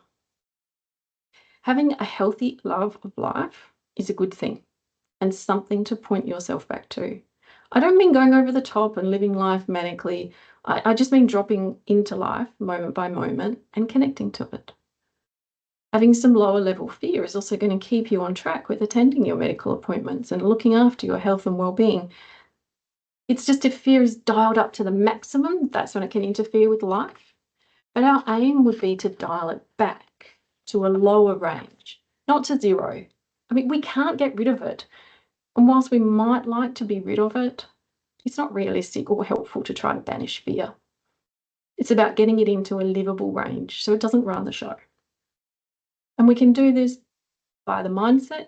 Having a healthy love of life is a good thing and something to point yourself back to. I don't mean going over the top and living life manically. I just mean dropping into life moment by moment and connecting to it. Having some lower level fear is also going to keep you on track with attending your medical appointments and looking after your health and well-being. It's just if fear is dialed up to the maximum, that's when it can interfere with life. But our aim would be to dial it back to a lower range, not to zero. I mean, we can't get rid of it. And whilst we might like to be rid of it, it's not realistic or helpful to try to banish fear. It's about getting it into a livable range so it doesn't run the show. And we can do this by the mindset,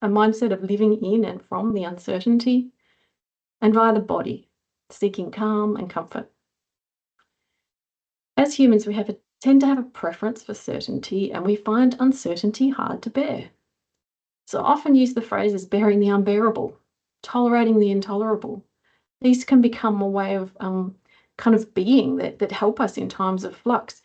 a mindset of living in and from the uncertainty, and via the body, seeking calm and comfort. As humans, we tend to have a preference for certainty, and we find uncertainty hard to bear. So I often use the phrases bearing the unbearable, tolerating the intolerable. These can become a way of kind of being that help us in times of flux.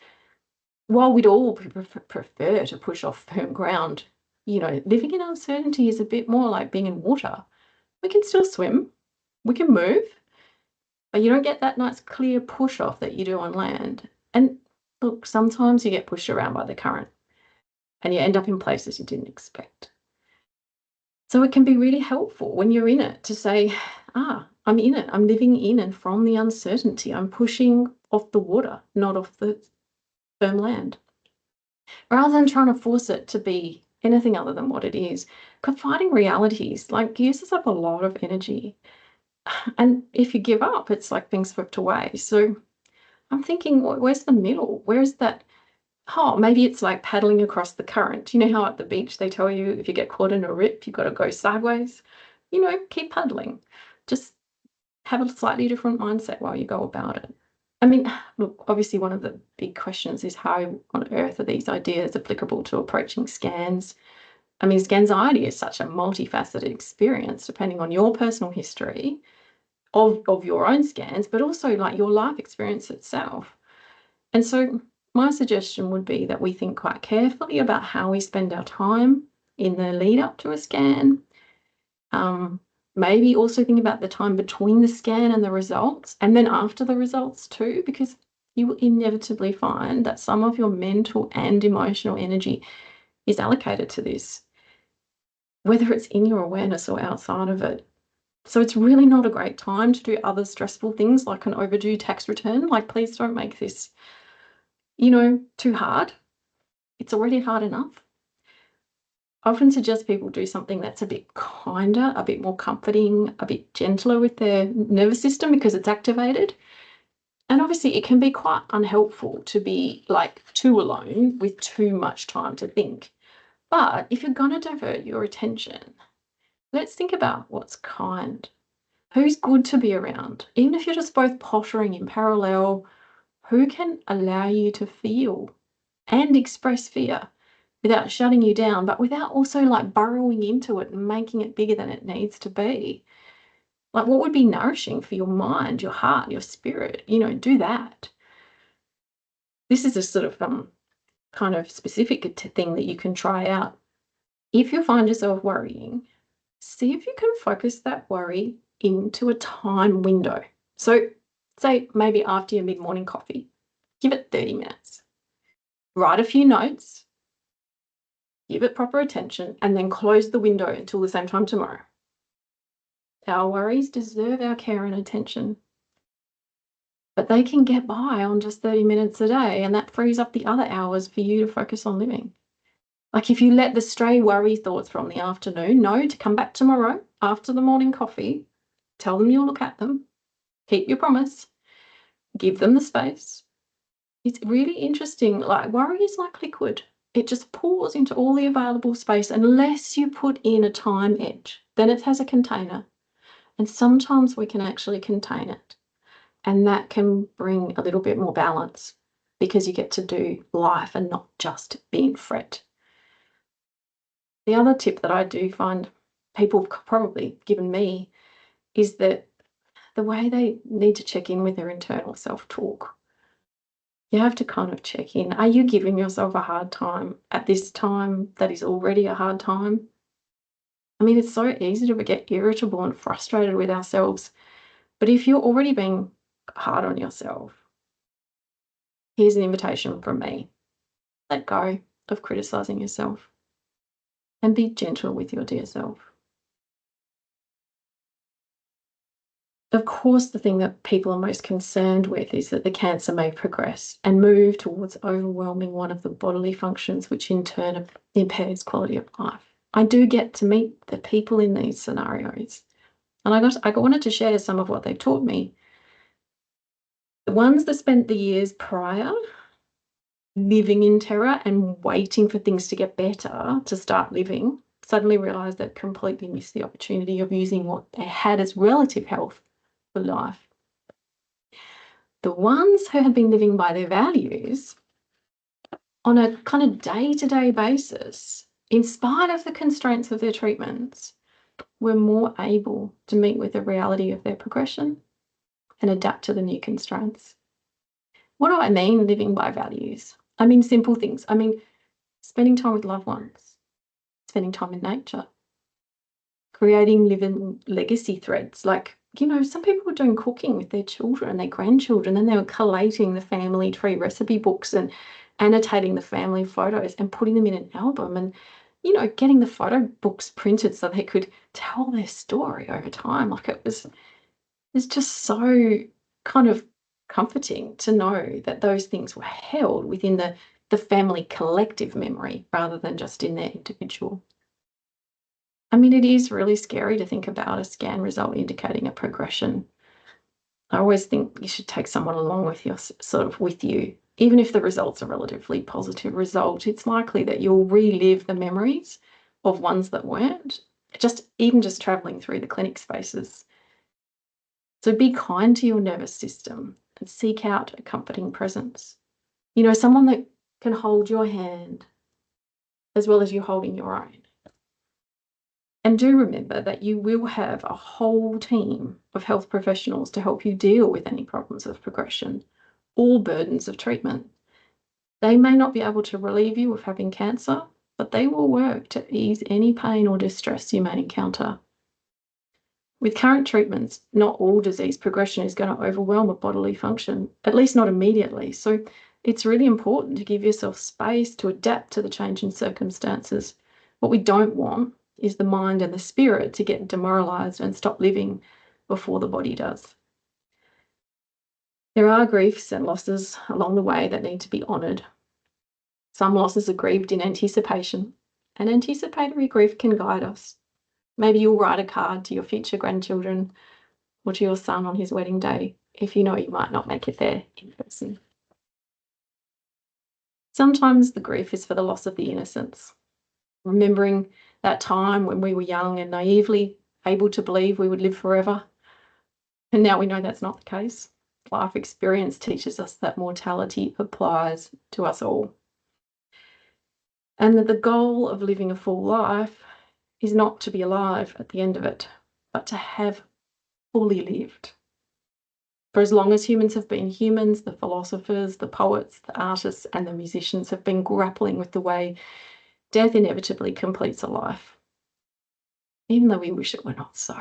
While we'd all prefer to push off firm ground, living in uncertainty is a bit more like being in water. We can still swim, we can move, but you don't get that nice clear push off that you do on land. And look, sometimes you get pushed around by the current and you end up in places you didn't expect. So it can be really helpful when you're in it to say, I'm in it. I'm living in and from the uncertainty. I'm pushing off the water, not off the firm land. Rather than trying to force it to be anything other than what it is, confiding realities uses up a lot of energy. And if you give up, it's like being swept away. So I'm thinking, where's the middle? Where's that? Oh, maybe it's like paddling across the current. You know how at the beach they tell you if you get caught in a rip, you've got to go sideways? Keep paddling. Just have a slightly different mindset while you go about it. I mean, look, obviously one of the big questions is how on earth are these ideas applicable to approaching scans? I mean, Scanxiety is such a multifaceted experience depending on your personal history of your own scans, but also like your life experience itself. And so my suggestion would be that we think quite carefully about how we spend our time in the lead up to a scan. Maybe also think about the time between the scan and the results, and then after the results too, because you will inevitably find that some of your mental and emotional energy is allocated to this, whether it's in your awareness or outside of it. So it's really not a great time to do other stressful things like an overdue tax return. Like, please don't make this, too hard. It's already hard enough. I often suggest people do something that's a bit kinder, a bit more comforting, a bit gentler with their nervous system because it's activated. And obviously it can be quite unhelpful to be like too alone with too much time to think. But if you're going to divert your attention, let's think about what's kind. Who's good to be around? Even if you're just both pottering in parallel, who can allow you to feel and express fear without shutting you down, but without also like burrowing into it and making it bigger than it needs to be? Like, what would be nourishing for your mind, your heart, your spirit? Do that. This is a sort of kind of specific thing that you can try out. If you find yourself worrying, see if you can focus that worry into a time window. So say maybe after your mid-morning coffee, give it 30 minutes. Write a few notes, give it proper attention, and then close the window until the same time tomorrow. Our worries deserve our care and attention, but they can get by on just 30 minutes a day, and that frees up the other hours for you to focus on living. Like, if you let the stray worry thoughts from the afternoon know to come back tomorrow after the morning coffee, tell them you'll look at them, keep your promise, give them the space. It's really interesting. Like, worry is like liquid. It just pours into all the available space unless you put in a time edge. Then it has a container. And sometimes we can actually contain it. And that can bring a little bit more balance because you get to do life and not just be in fret. The other tip that I do find people have probably given me is that the way they need to check in with their internal self-talk. You have to kind of check in. Are you giving yourself a hard time at this time that is already a hard time? I mean, it's so easy to get irritable and frustrated with ourselves. But if you're already being hard on yourself, here's an invitation from me. Let go of criticizing yourself and be gentle with your dear self. Of course, the thing that people are most concerned with is that the cancer may progress and move towards overwhelming one of the bodily functions, which in turn impairs quality of life. I do get to meet the people in these scenarios, and I wanted to share some of what they've taught me. The ones that spent the years prior living in terror and waiting for things to get better to start living suddenly realised they'd completely missed the opportunity of using what they had as relative health for life. The ones who had been living by their values on a kind of day-to-day basis, in spite of the constraints of their treatments, were more able to meet with the reality of their progression and adapt to the new constraints. What do I mean living by values? I mean simple things. I mean spending time with loved ones, spending time in nature, creating living legacy threads. Like, some people were doing cooking with their children, their grandchildren, and they were collating the family tree recipe books and annotating the family photos and putting them in an album and, getting the photo books printed so they could tell their story over time. Like, it's just so kind of comforting to know that those things were held within the family collective memory rather than just in their individual. I mean, it is really scary to think about a scan result indicating a progression. I always think you should take someone along with you. Even if the result's a relatively positive result, it's likely that you'll relive the memories of ones that weren't, even just traveling through the clinic spaces. So be kind to your nervous system and seek out a comforting presence. You know, someone that can hold your hand as well as you holding your own. And do remember that you will have a whole team of health professionals to help you deal with any problems of progression or burdens of treatment. They may not be able to relieve you of having cancer, but they will work to ease any pain or distress you may encounter. With current treatments, not all disease progression is going to overwhelm a bodily function, at least not immediately. So it's really important to give yourself space to adapt to the change in circumstances. What we don't want is the mind and the spirit to get demoralised and stop living before the body does. There are griefs and losses along the way that need to be honoured. Some losses are grieved in anticipation, and anticipatory grief can guide us. Maybe you'll write a card to your future grandchildren or to your son on his wedding day if you know you might not make it there in person. Sometimes the grief is for the loss of the innocence, remembering that time when we were young and naively able to believe we would live forever. And now we know that's not the case. Life experience teaches us that mortality applies to us all. And that the goal of living a full life is not to be alive at the end of it, but to have fully lived. For as long as humans have been humans, the philosophers, the poets, the artists, and the musicians have been grappling with the way death inevitably completes a life, even though we wish it were not so.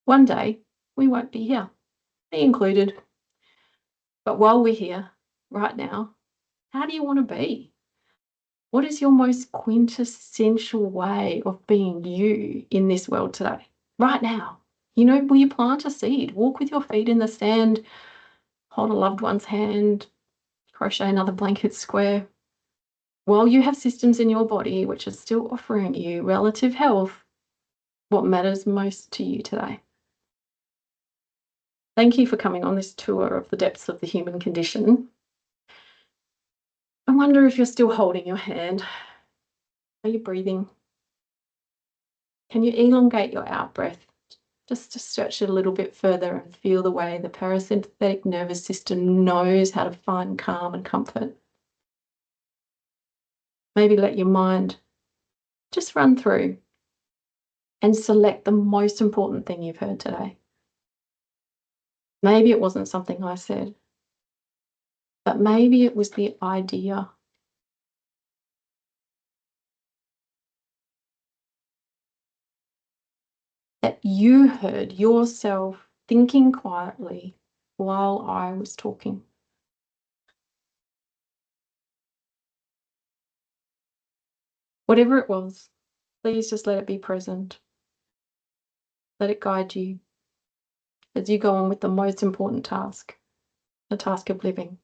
One day, we won't be here, me included. But while we're here, right now, how do you want to be? What is your most quintessential way of being you in this world today? Right now. You know, will you plant a seed? Walk with your feet in the sand, hold a loved one's hand, crochet another blanket square. While you have systems in your body which are still offering you relative health, what matters most to you today? Thank you for coming on this tour of the depths of the human condition. I wonder if you're still holding your hand. Are you breathing? Can you elongate your out-breath just to stretch it a little bit further and feel the way the parasympathetic nervous system knows how to find calm and comfort? Maybe let your mind just run through and select the most important thing you've heard today. Maybe it wasn't something I said, but maybe it was the idea that you heard yourself thinking quietly while I was talking. Whatever it was, please just let it be present. Let it guide you as you go on with the most important task, the task of living.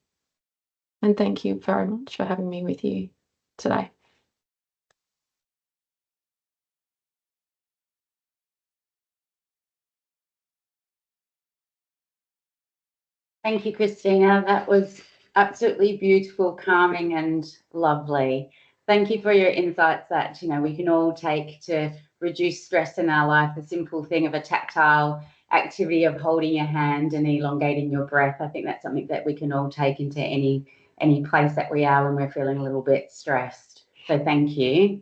And thank you very much for having me with you today. Thank you, Krystyna. That was absolutely beautiful, calming, and lovely. Thank you for your insights that, you know, we can all take to reduce stress in our life. The simple thing of a tactile activity of holding your hand and elongating your breath. I think that's something that we can all take into any place that we are when we're feeling a little bit stressed. So thank you.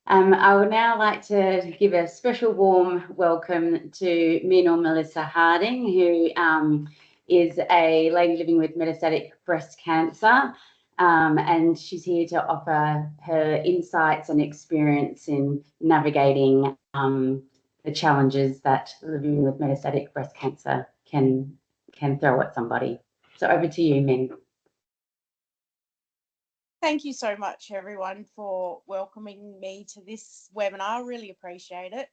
I would now like to give a special warm welcome to Min or Melissa Harding, who is a lady living with metastatic breast cancer, and she's here to offer her insights and experience in navigating the challenges that living with metastatic breast cancer can throw at somebody. So over to you, Min. Thank you so much, everyone, for welcoming me to this webinar. I really appreciate it.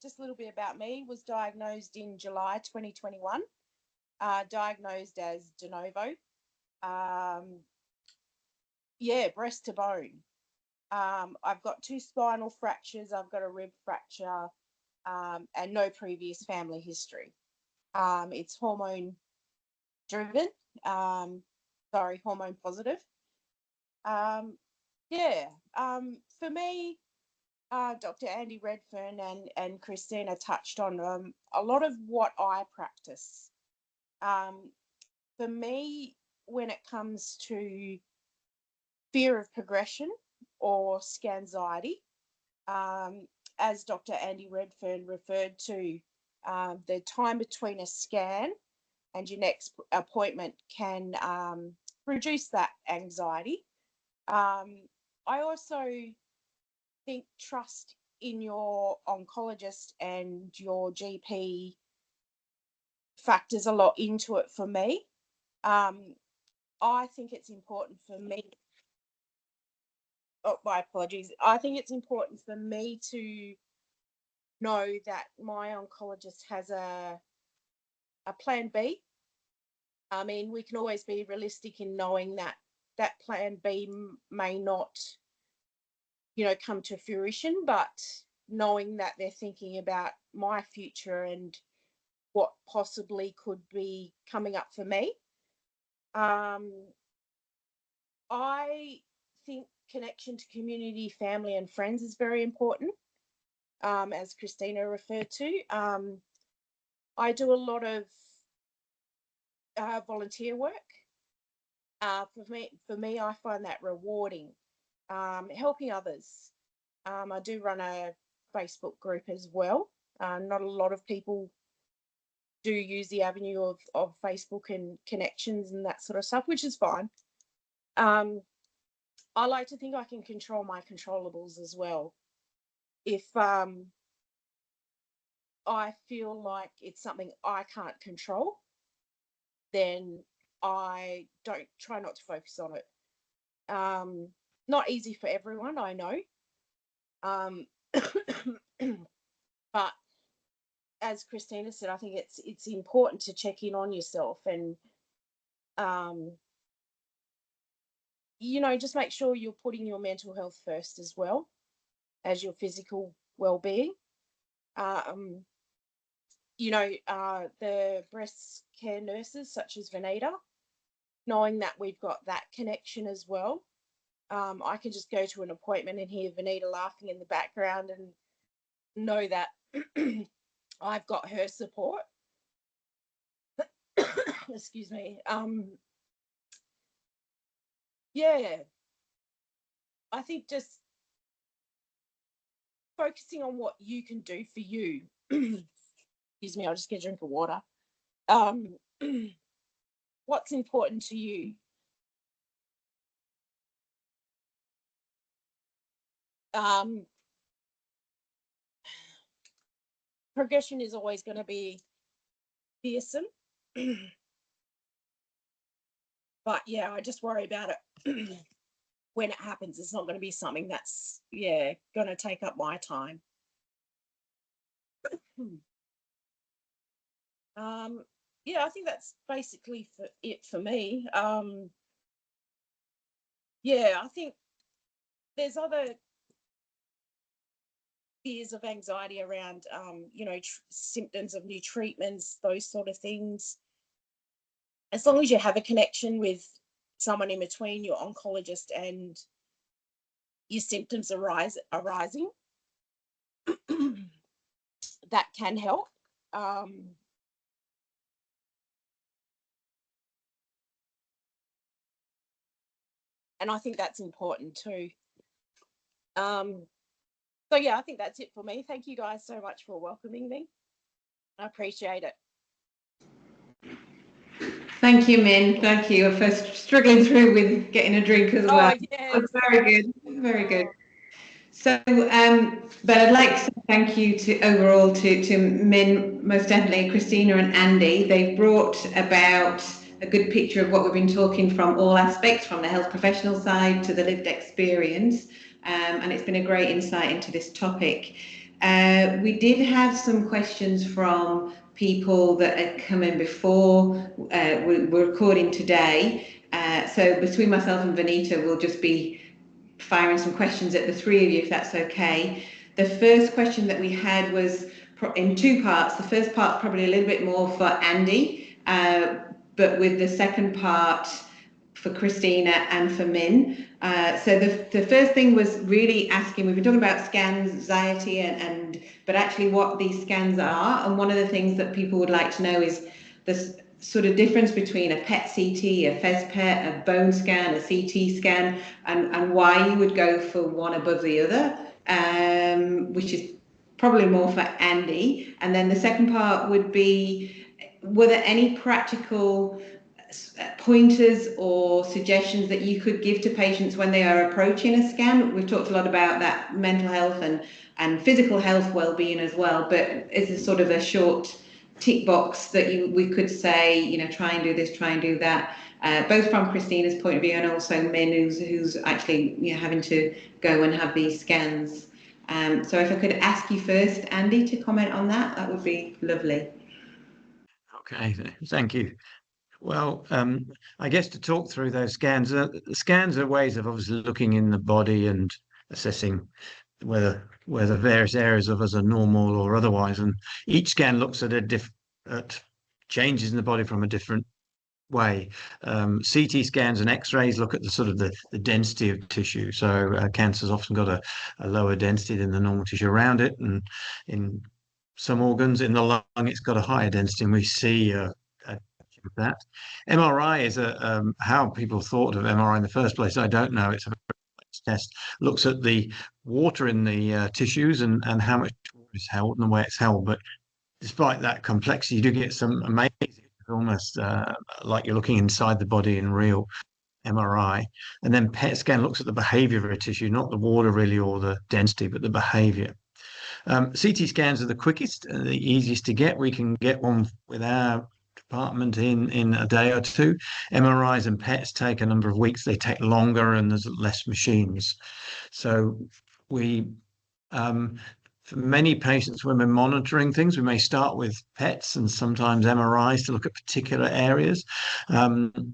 Just a little bit about me, was diagnosed in July 2021, diagnosed as de novo. Breast to bone. I've got 2 spinal fractures, I've got a rib fracture, and no previous family history. It's hormone driven, hormone positive. For me, Dr. Andy Redfern and Krystyna touched on a lot of what I practice. For me, when it comes to fear of progression or Scanxiety, as Dr. Andy Redfern referred to, the time between a scan and your next appointment can reduce that anxiety. I also think trust in your oncologist and your GP factors a lot into it for me. I think it's important for me. Oh, my apologies. I think it's important for me to know that my oncologist has a plan B. I mean, we can always be realistic in knowing that that plan B may not, come to fruition, but knowing that they're thinking about my future and what possibly could be coming up for me. I think connection to community, family, and friends is very important, as Krystyna referred to. I do a lot of volunteer work. For me, I find that rewarding. Helping others. I do run a Facebook group as well. Not a lot of people do use the avenue of Facebook and connections and that sort of stuff, which is fine. I like to think I can control my controllables as well. If I feel like it's something I can't control, then I don't try not to focus on it. Not easy for everyone, I know. But as Krystyna said, I think it's important to check in on yourself and just make sure you're putting your mental health first as well as your physical well-being. The breast care nurses such as Vaneeta, knowing that we've got that connection as well. I can just go to an appointment and hear Vaneeta laughing in the background and know that I've got her support. Excuse me. I think just focusing on what you can do for you. Excuse me, I'll just get a drink of water. What's important to you? Progression is always going to be fearsome. But yeah, I just worry about it when it happens. It's not going to be something that's going to take up my time. I think that's basically it for me. I think there's other fears of anxiety around, symptoms of new treatments, those sort of things. As long as you have a connection with someone in between your oncologist and your symptoms arising, that can help. And I think that's important too. I think that's it for me. Thank you guys so much for welcoming me. I appreciate it. Thank you, Min. Thank you for struggling through with getting a drink as well. Yes. Very good. Very good. So, but I'd like to thank you overall to Min, most definitely Krystyna and Andy. They've brought about a good picture of what we've been talking from all aspects, from the health professional side to the lived experience, and it's been a great insight into this topic. We did have some questions from people that had come in before we're recording today. So between myself and Vaneeta, we'll just be firing some questions at the three of you, if that's okay. The first question that we had was in two parts. The first part probably a little bit more for Andy, but with the second part for Krystyna and for Min. So the first thing was really asking, we've been talking about Scanxiety but actually what these scans are. And one of the things that people would like to know is this sort of difference between a PET CT, a FES PET, a bone scan, a CT scan, and why you would go for one above the other, which is probably more for Andy. And then the second part would be, were there any practical pointers or suggestions that you could give to patients when they are approaching a scan? We've talked a lot about that mental health and physical health well-being as well, but is there sort of a short tick box that we could say, you know, try and do this, try and do that, both from Krystyna's point of view and also Min, who's actually, you know, having to go and have these scans. So if I could ask you first, Andy, to comment on that, that would be lovely. Okay, thank you. Well, I guess to talk through those scans, scans are ways of obviously looking in the body and assessing whether various areas of us are normal or otherwise. And each scan looks at at changes in the body from a different way. CT scans and X-rays look at the sort of the density of tissue. So cancer's often got a lower density than the normal tissue around it, and in some organs, in the lung, it's got a higher density, and we see that. MRI is how people thought of MRI in the first place. I don't know. It's a test. Looks at the water in the tissues and how much is held and the way it's held. But despite that complexity, you do get some amazing, almost like you're looking inside the body in real MRI. And then PET scan looks at the behavior of a tissue, not the water really or the density, but the behavior. CT scans are the quickest, the easiest to get. We can get one with our department in a day or two. MRIs and PETs take a number of weeks. They take longer and there's less machines. So we, for many patients, when we're monitoring things, we may start with PETs and sometimes MRIs to look at particular areas. And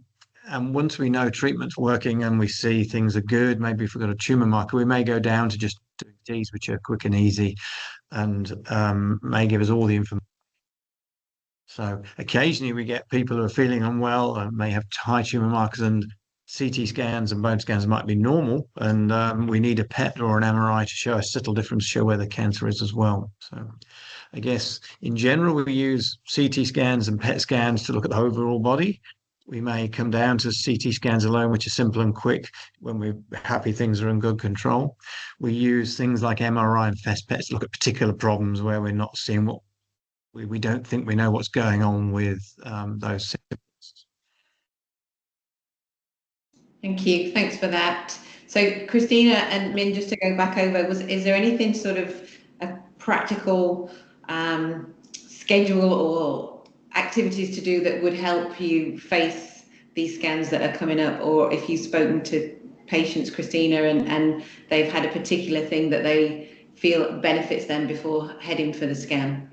once we know treatment's working and we see things are good, maybe if we've got a tumor marker, we may go down to just doing Ts, which are quick and easy and may give us all the information. So occasionally we get people who are feeling unwell and may have high tumor markers, and CT scans and bone scans might be normal, and we need a PET or an MRI to show a subtle difference, show where the cancer is as well. So I guess in general, we use CT scans and PET scans to look at the overall body. We may come down to CT scans alone, which are simple and quick when we're happy things are in good control. We use things like MRI and FES PETs to look at particular problems where we're not seeing what we don't think we know what's going on with those symptoms. Thank you. Thanks for that. So Krystyna and Min, just to go back over, is there anything sort of a practical schedule or activities to do that would help you face these scans that are coming up? Or if you've spoken to patients, Krystyna, and they've had a particular thing that they feel benefits them before heading for the scan?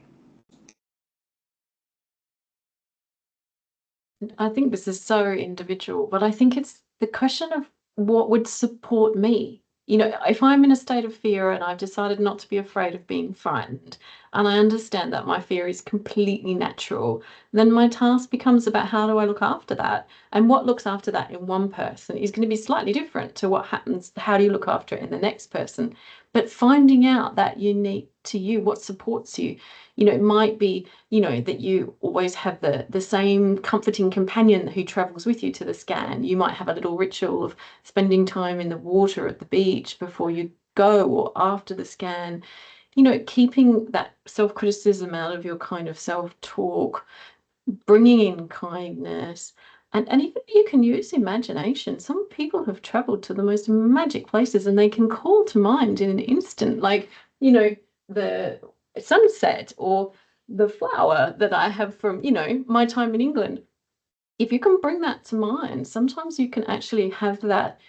I think this is so individual, but I think it's the question of what would support me. You know, if I'm in a state of fear and I've decided not to be afraid of being frightened, and I understand that my fear is completely natural, then my task becomes about how do I look after that? And what looks after that in one person is going to be slightly different to what happens, how do you look after it in the next person? But finding out that unique to you, what supports you, you know, it might be, you know, that you always have the same comforting companion who travels with you to the scan. You might have a little ritual of spending time in the water at the beach before you go or after the scan. You know, keeping that self-criticism out of your kind of self-talk, bringing in kindness, and even you can use imagination. Some people have traveled to the most magic places and they can call to mind in an instant, like, you know, the sunset or the flower that I have from, you know, my time in England. If you can bring that to mind, sometimes you can actually have that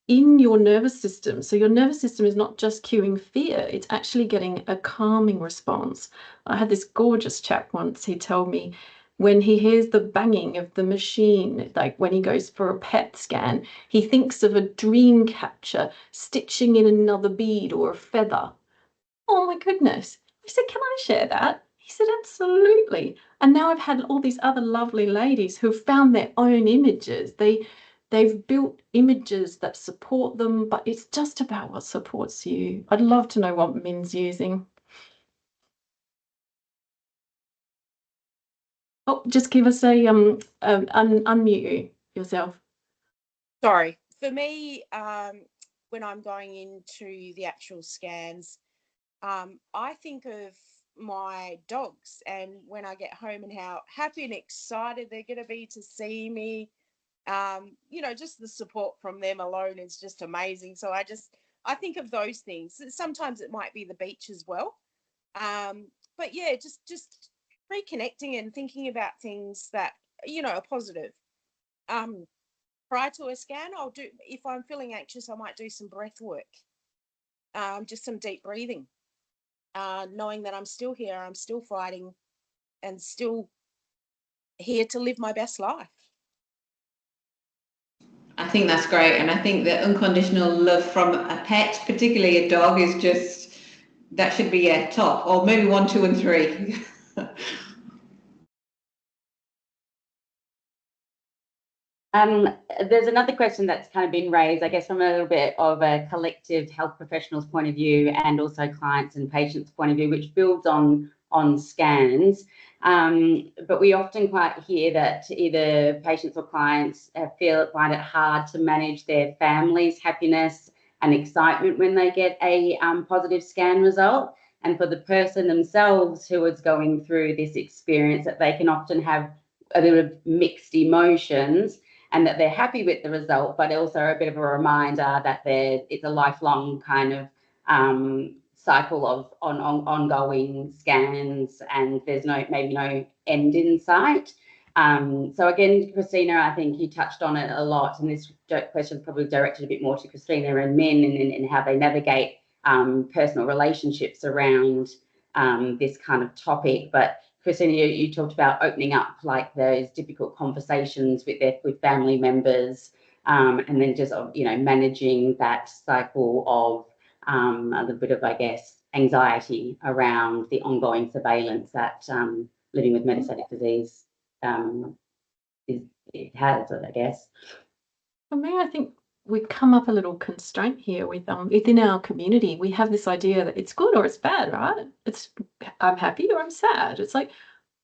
in your nervous system. So your nervous system is not just cueing fear, it's actually getting a calming response. I had this gorgeous chap once, he told me When he hears the banging of the machine, like when he goes for a PET scan, he thinks of a dream catcher stitching in another bead or a feather. Oh my goodness. I said, can I share that? He said, absolutely. And now I've had all these other lovely ladies who've found their own images. They've built images that support them, but it's just about what supports you. I'd love to know what Min's using. Oh, just give us a unmute yourself. Sorry. For me, when I'm going into the actual scans, I think of my dogs and when I get home and how happy and excited they're going to be to see me. Just the support from them alone is just amazing. So I think of those things. Sometimes it might be the beach as well. But yeah, just reconnecting and thinking about things that, are positive. Prior to a scan, I'll do, if I'm feeling anxious, I might do some breath work, just some deep breathing, knowing that I'm still here, I'm still fighting, and still here to live my best life. I think that's great. And I think that unconditional love from a pet, particularly a dog, is just, that should be top, or maybe 1, 2, and 3. There's another question that's kind of been raised, I guess, from a little bit of a collective health professionals point of view and also clients and patients point of view, which builds on scans. But we often quite hear that either patients or clients find it hard to manage their family's happiness and excitement when they get a positive scan result. And for the person themselves who is going through this experience, that they can often have a little of mixed emotions, and that they're happy with the result, but also a bit of a reminder that it's a lifelong kind of cycle of ongoing scans, and there's maybe no end in sight. So again, Krystyna, I think you touched on it a lot, and this question is probably directed a bit more to Krystyna and Min, and how they navigate personal relationships around this kind of topic. But Krystyna, you talked about opening up like those difficult conversations with family members, and then just managing that cycle of a little bit of, I guess, anxiety around the ongoing surveillance that living with metastatic disease it has, I guess. For me, I think we've come up a little constraint here with within our community. We have this idea that it's good or it's bad, right? It's I'm happy or I'm sad. It's like,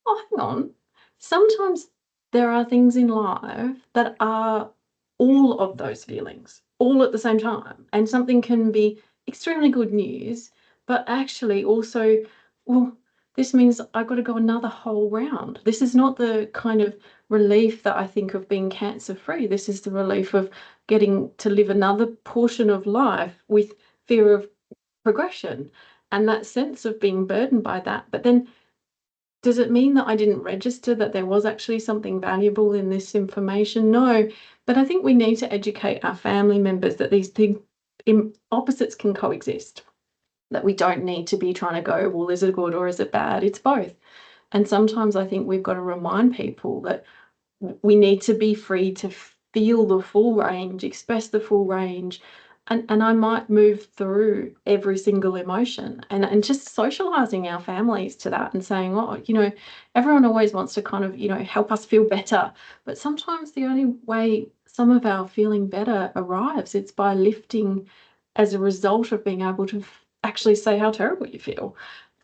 oh, hang on. Sometimes there are things in life that are all of those feelings, all at the same time. And something can be extremely good news, but actually also, well, this means I've got to go another whole round. This is not the kind of relief that I think of being cancer-free. This is the relief of getting to live another portion of life with fear of progression and that sense of being burdened by that. But then does it mean that I didn't register that there was actually something valuable in this information? No, but I think we need to educate our family members that these things, opposites can coexist, that we don't need to be trying to go, well, is it good or is it bad? It's both. And sometimes I think we've got to remind people that we need to be free to feel the full range, express the full range. And I might move through every single emotion and just socializing our families to that and saying, oh, everyone always wants to kind of, help us feel better. But sometimes the only way some of our feeling better arrives, it's by lifting as a result of being able to actually say how terrible you feel.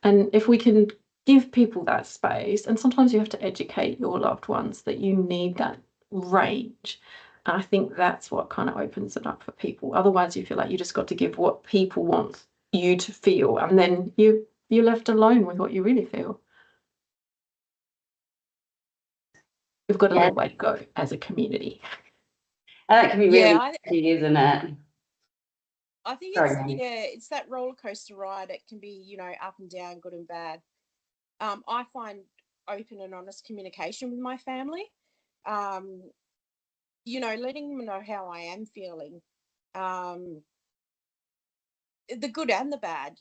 And if we can give people that space, and sometimes you have to educate your loved ones that you need that range. And I think that's what kind of opens it up for people. Otherwise, you feel like you just got to give what people want you to feel, and then you're left alone with what you really feel. We've got a little way to go as a community. And that can be really tricky, isn't it? I think it's that roller coaster ride. It can be, up and down, good and bad. I find open and honest communication with my family, letting them know how I am feeling, the good and the bad,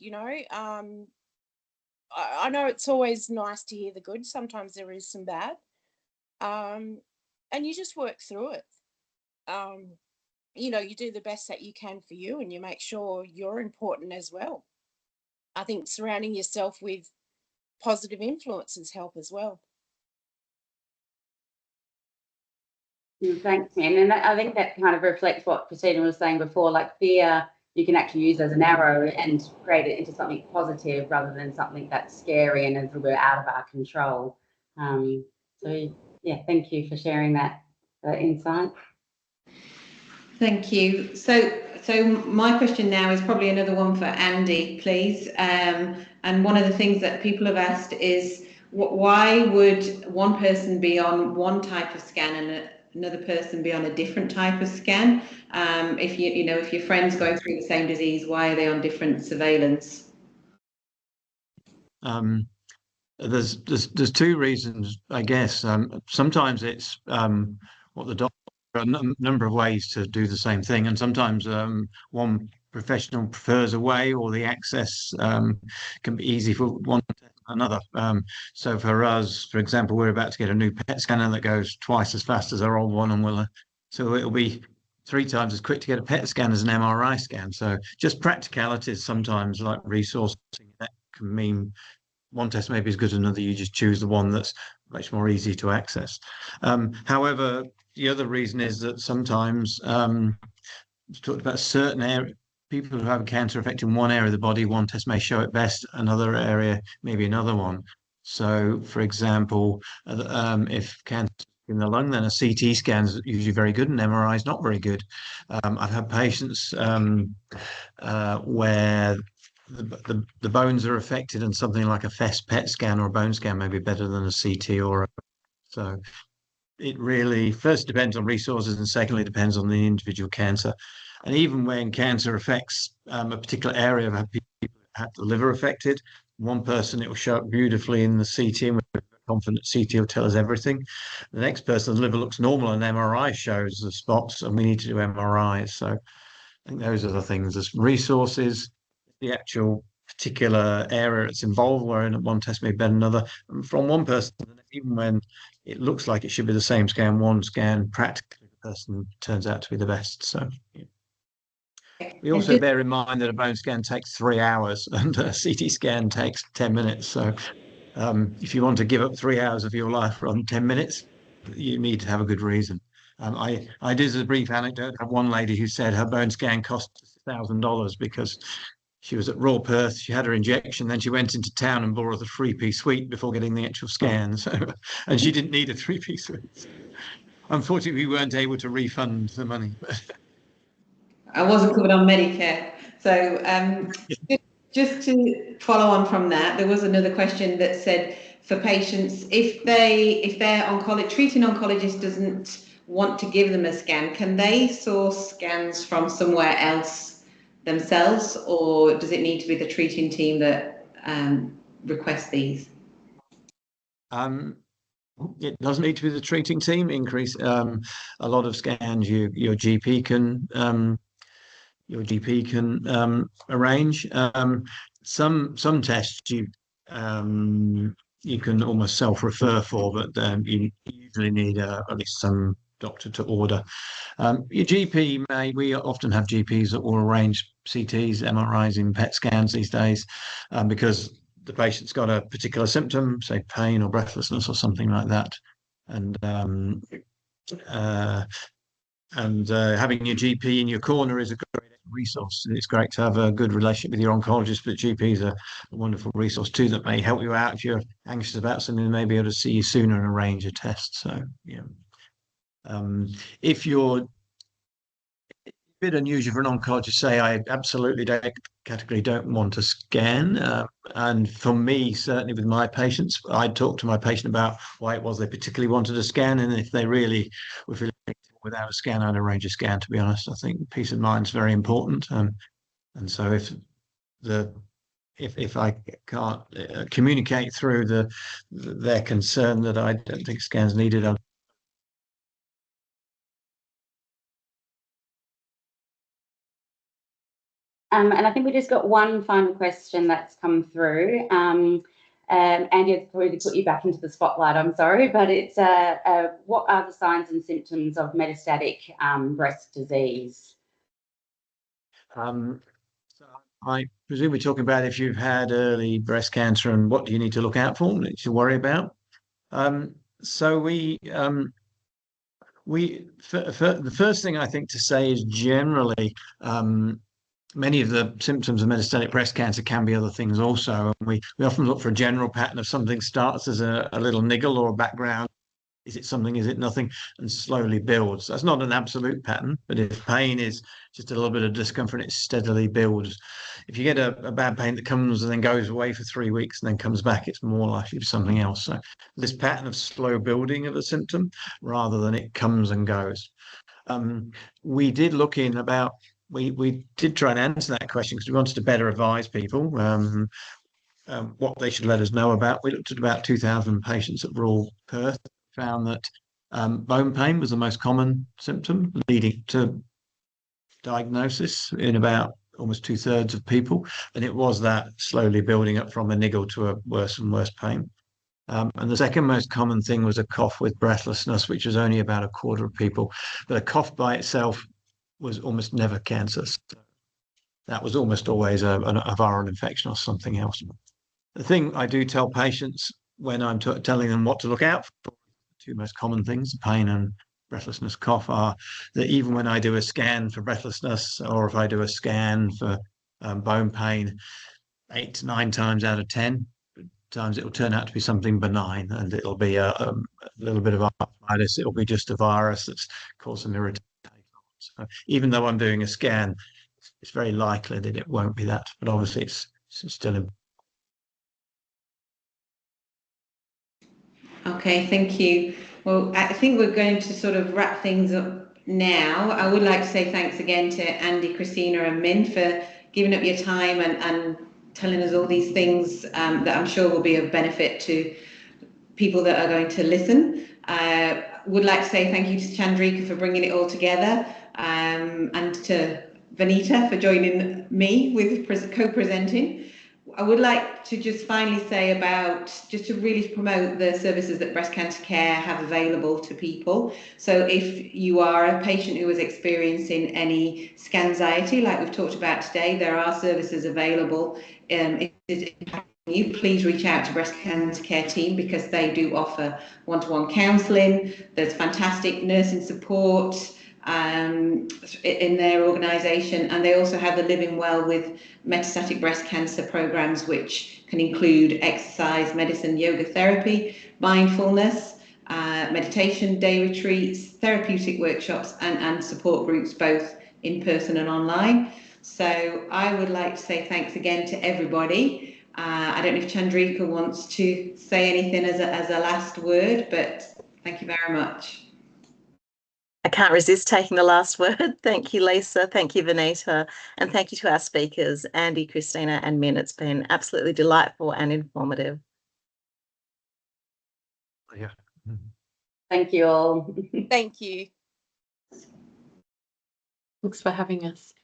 I know it's always nice to hear the good. Sometimes there is some bad, and you just work through it. You know, you do the best that you can for you, and you make sure you're important as well. I think surrounding yourself with positive influences help as well. Thanks, Min. And I think that kind of reflects what Krystyna was saying before, like fear, you can actually use as an arrow and create it into something positive rather than something that's scary and is a little bit out of our control. So yeah, thank you for sharing that insight. Thank you. So my question now is probably another one for Andy, please. And one of the things that people have asked is, why would one person be on one type of scan and another person be on a different type of scan? If if your friend's going through the same disease, why are they on different surveillance? There's two reasons, I guess. Sometimes it's what the doctor, a number of ways to do the same thing, and sometimes one professional prefers a way, or the access can be easy for one than another. So for us, for example, we're about to get a new PET scanner that goes twice as fast as our old one, and so it'll be 3 times as quick to get a PET scan as an MRI scan. So just practicalities sometimes, like resourcing, that can mean one test maybe is good as another. You just choose the one that's much more easy to access. However, the other reason is that sometimes talked about certain area, people who have cancer affecting one area of the body, one test may show it best, another area maybe another one. So, for example, if cancer in the lung, then a CT scan is usually very good and MRI is not very good. I've had patients where the bones are affected, and something like a PET scan or a bone scan may be better than a CT so it really first depends on resources, and secondly depends on the individual cancer. And even when cancer affects a particular area, I've had people had the liver affected. One person, it will show up beautifully in the CT, and we're confident CT will tell us everything. The next person, the liver looks normal, and MRI shows the spots, and we need to do MRIs. So I think those are the things: there's resources, the actual particular area it's involved, where one test may be better than another. And from one person, even when it looks like it should be the same scan, one scan practically the person turns out to be the best. So yeah. We also bear in mind that a bone scan takes 3 hours and a CT scan takes 10 minutes. So if you want to give up 3 hours of your life on 10 minutes, you need to have a good reason. I did, as a brief anecdote, have one lady who said her bone scan cost $1,000 because she was at Raw Perth, she had her injection, then she went into town and bought a 3-piece suite before getting the actual scan. So, and she didn't need a 3-piece suite. Unfortunately, we weren't able to refund the money. I wasn't covered on Medicare. So just to follow on from that, there was another question that said, for patients, if their treating oncologist doesn't want to give them a scan, can they source scans from somewhere else themselves, or does it need to be the treating team that requests these? It doesn't need to be the treating team. A lot of scans your GP can arrange. Some tests you can almost self-refer for, but you usually need at least some doctor to order. Your GP we often have GPs that will arrange CTs, MRIs, and PET scans these days, because the patient's got a particular symptom, say pain or breathlessness or something like that, and having your GP in your corner is a great resource. It's great to have a good relationship with your oncologist, but GPs are a wonderful resource too that may help you out if you're anxious about something. They may be able to see you sooner and arrange a test. So yeah, if you're a bit unusual for an oncologist, say I absolutely don't want to scan. And for me, certainly with my patients, I'd talk to my patient about why it was they particularly wanted a scan, and if they really were feeling without a scan, I'd arrange a scan. To be honest, I think peace of mind is very important, and so if I can't communicate through their concern that I don't think scans needed, and I think we just got one final question that's come through. Andy, it's probably to put you back into the spotlight, I'm sorry, but it's what are the signs and symptoms of metastatic breast disease? So I presume we're talking about if you've had early breast cancer and what do you need to look out for, what you should worry about. So the first thing I think to say is generally many of the symptoms of metastatic breast cancer can be other things also. And we often look for a general pattern of something starts as a little niggle or a background. Is it something? Is it nothing? And slowly builds. That's not an absolute pattern, but if pain is just a little bit of discomfort, it steadily builds. If you get a bad pain that comes and then goes away for 3 weeks and then comes back, it's more likely to be something else. So this pattern of slow building of a symptom rather than it comes and goes. We did look in about, we did try and answer that question because we wanted to better advise people what they should let us know about. We looked at about 2,000 patients at Royal Perth, found that bone pain was the most common symptom leading to diagnosis in about almost 2/3 of people. And it was that slowly building up from a niggle to a worse and worse pain. And the second most common thing was a cough with breathlessness, which was only about 1/4 of people. But a cough by itself was almost never cancer. So that was almost always a viral infection or something else. The thing I do tell patients when I'm telling them what to look out for, the two most common things, pain and breathlessness, cough, are that even when I do a scan for breathlessness or if I do a scan for bone pain, 8 to 9 times out of 10 times it will turn out to be something benign, and it'll be a little bit of arthritis. It'll be just a virus that's caused some irritation. So even though I'm doing a scan, it's very likely that it won't be that, but obviously it's still important. Okay, thank you. Well, I think we're going to sort of wrap things up now. I would like to say thanks again to Andy, Krystyna and Min for giving up your time and telling us all these things that I'm sure will be of benefit to people that are going to listen. Would like to say thank you to Chandrika for bringing it all together and to Vaneeta for joining me with co-presenting. I would like to just finally say about, just to really promote the services that Breast Cancer Care have available to people. So if you are a patient who is experiencing any Scanxiety, like we've talked about today, there are services available. If it is impacting you, please reach out to Breast Cancer Care team because they do offer one-to-one counselling. There's fantastic nursing support in their organisation, and they also have the Living Well with Metastatic Breast Cancer programs, which can include exercise, medicine, yoga therapy, mindfulness, meditation, day retreats, therapeutic workshops, and support groups, both in person and online. So I would like to say thanks again to everybody. I don't know if Chandrika wants to say anything as a last word, but thank you very much. I can't resist taking the last word. Thank you, Lisa. Thank you, Vaneeta. And thank you to our speakers, Andy, Krystyna, and Min. It's been absolutely delightful and informative. Yeah. Thank you all. Thank you. Thanks for having us.